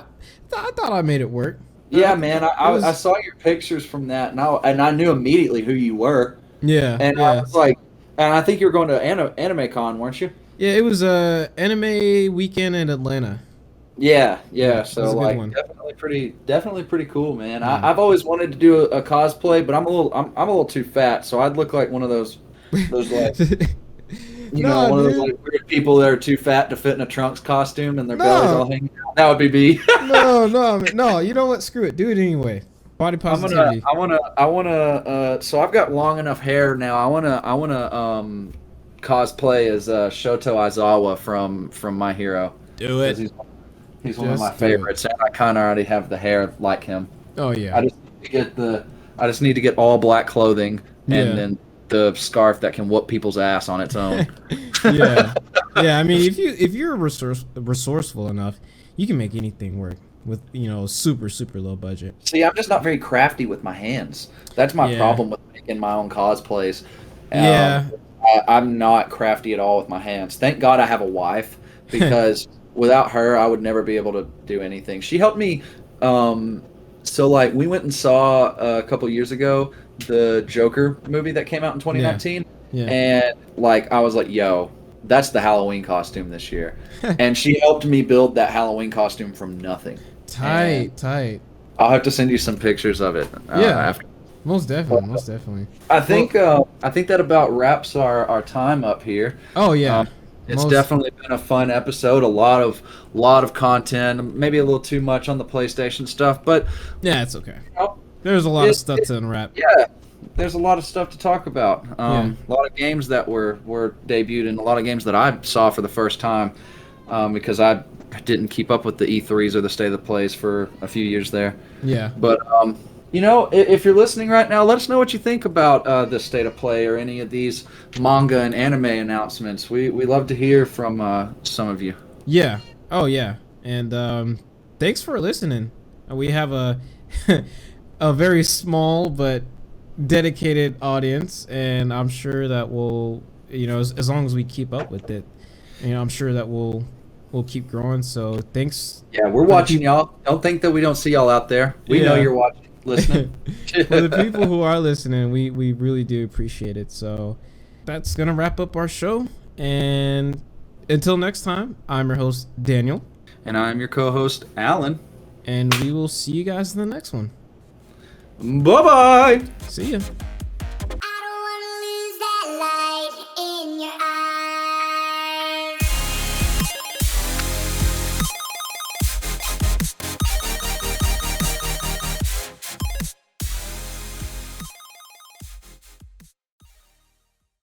thought I made it work. Yeah, man. I saw your pictures from that, and I knew immediately who you were. Yeah, and I was like, and I think you were going to Anime Con, weren't you? Yeah, it was a anime weekend in Atlanta. Yeah. So like, definitely pretty cool, man. Yeah. I've always wanted to do a cosplay, but I'm a little too fat, so I'd look like one of those like. One of those like weird people that are too fat to fit in a Trunks costume and their bellies all hanging out. That would be me. No. You know what? Screw it. Do it anyway. Body positivity. I wanna. So I've got long enough hair now. I wanna cosplay as Shoto Aizawa from My Hero. Do it. He's one of my favorites, and I kind of already have the hair like him. Oh yeah. I just need to get all black clothing and then the scarf that can whoop people's ass on its own. Yeah. I mean, if you're resourceful enough, you can make anything work with super low budget. See, I'm just not very crafty with my hands. That's my problem with making my own cosplays. I'm not crafty at all with my hands. Thank God I have a wife, because without her, I would never be able to do anything. She helped me. So like we went and saw a couple years ago the Joker movie that came out in 2019, and like I was like, yo, that's the Halloween costume this year. And she helped me build that Halloween costume from nothing. Tight. I'll have to send you some pictures of it. After. Most definitely. I think that about wraps our time up here. Oh yeah. It's definitely been a fun episode. A lot of content. Maybe a little too much on the PlayStation stuff, but yeah, it's okay. There's a lot of stuff to unwrap. Yeah, there's a lot of stuff to talk about. A lot of games that were debuted, and a lot of games that I saw for the first time, because I didn't keep up with the E3s or the State of the Plays for a few years there. Yeah. But if you're listening right now, let us know what you think about the State of Play or any of these manga and anime announcements. We love to hear from some of you. Yeah. Oh yeah. And thanks for listening. We have a a very small but dedicated audience, and I'm sure that we'll, as long as we keep up with it, I'm sure that we'll keep growing. So thanks. Yeah, we're watching y'all. Don't think that we don't see y'all out there. We know you're watching, listening. For the people who are listening, we really do appreciate it. So that's gonna wrap up our show, and until next time, I'm your host Daniel, and I'm your co-host Alan, and we will see you guys in the next one. Bye bye. See ya.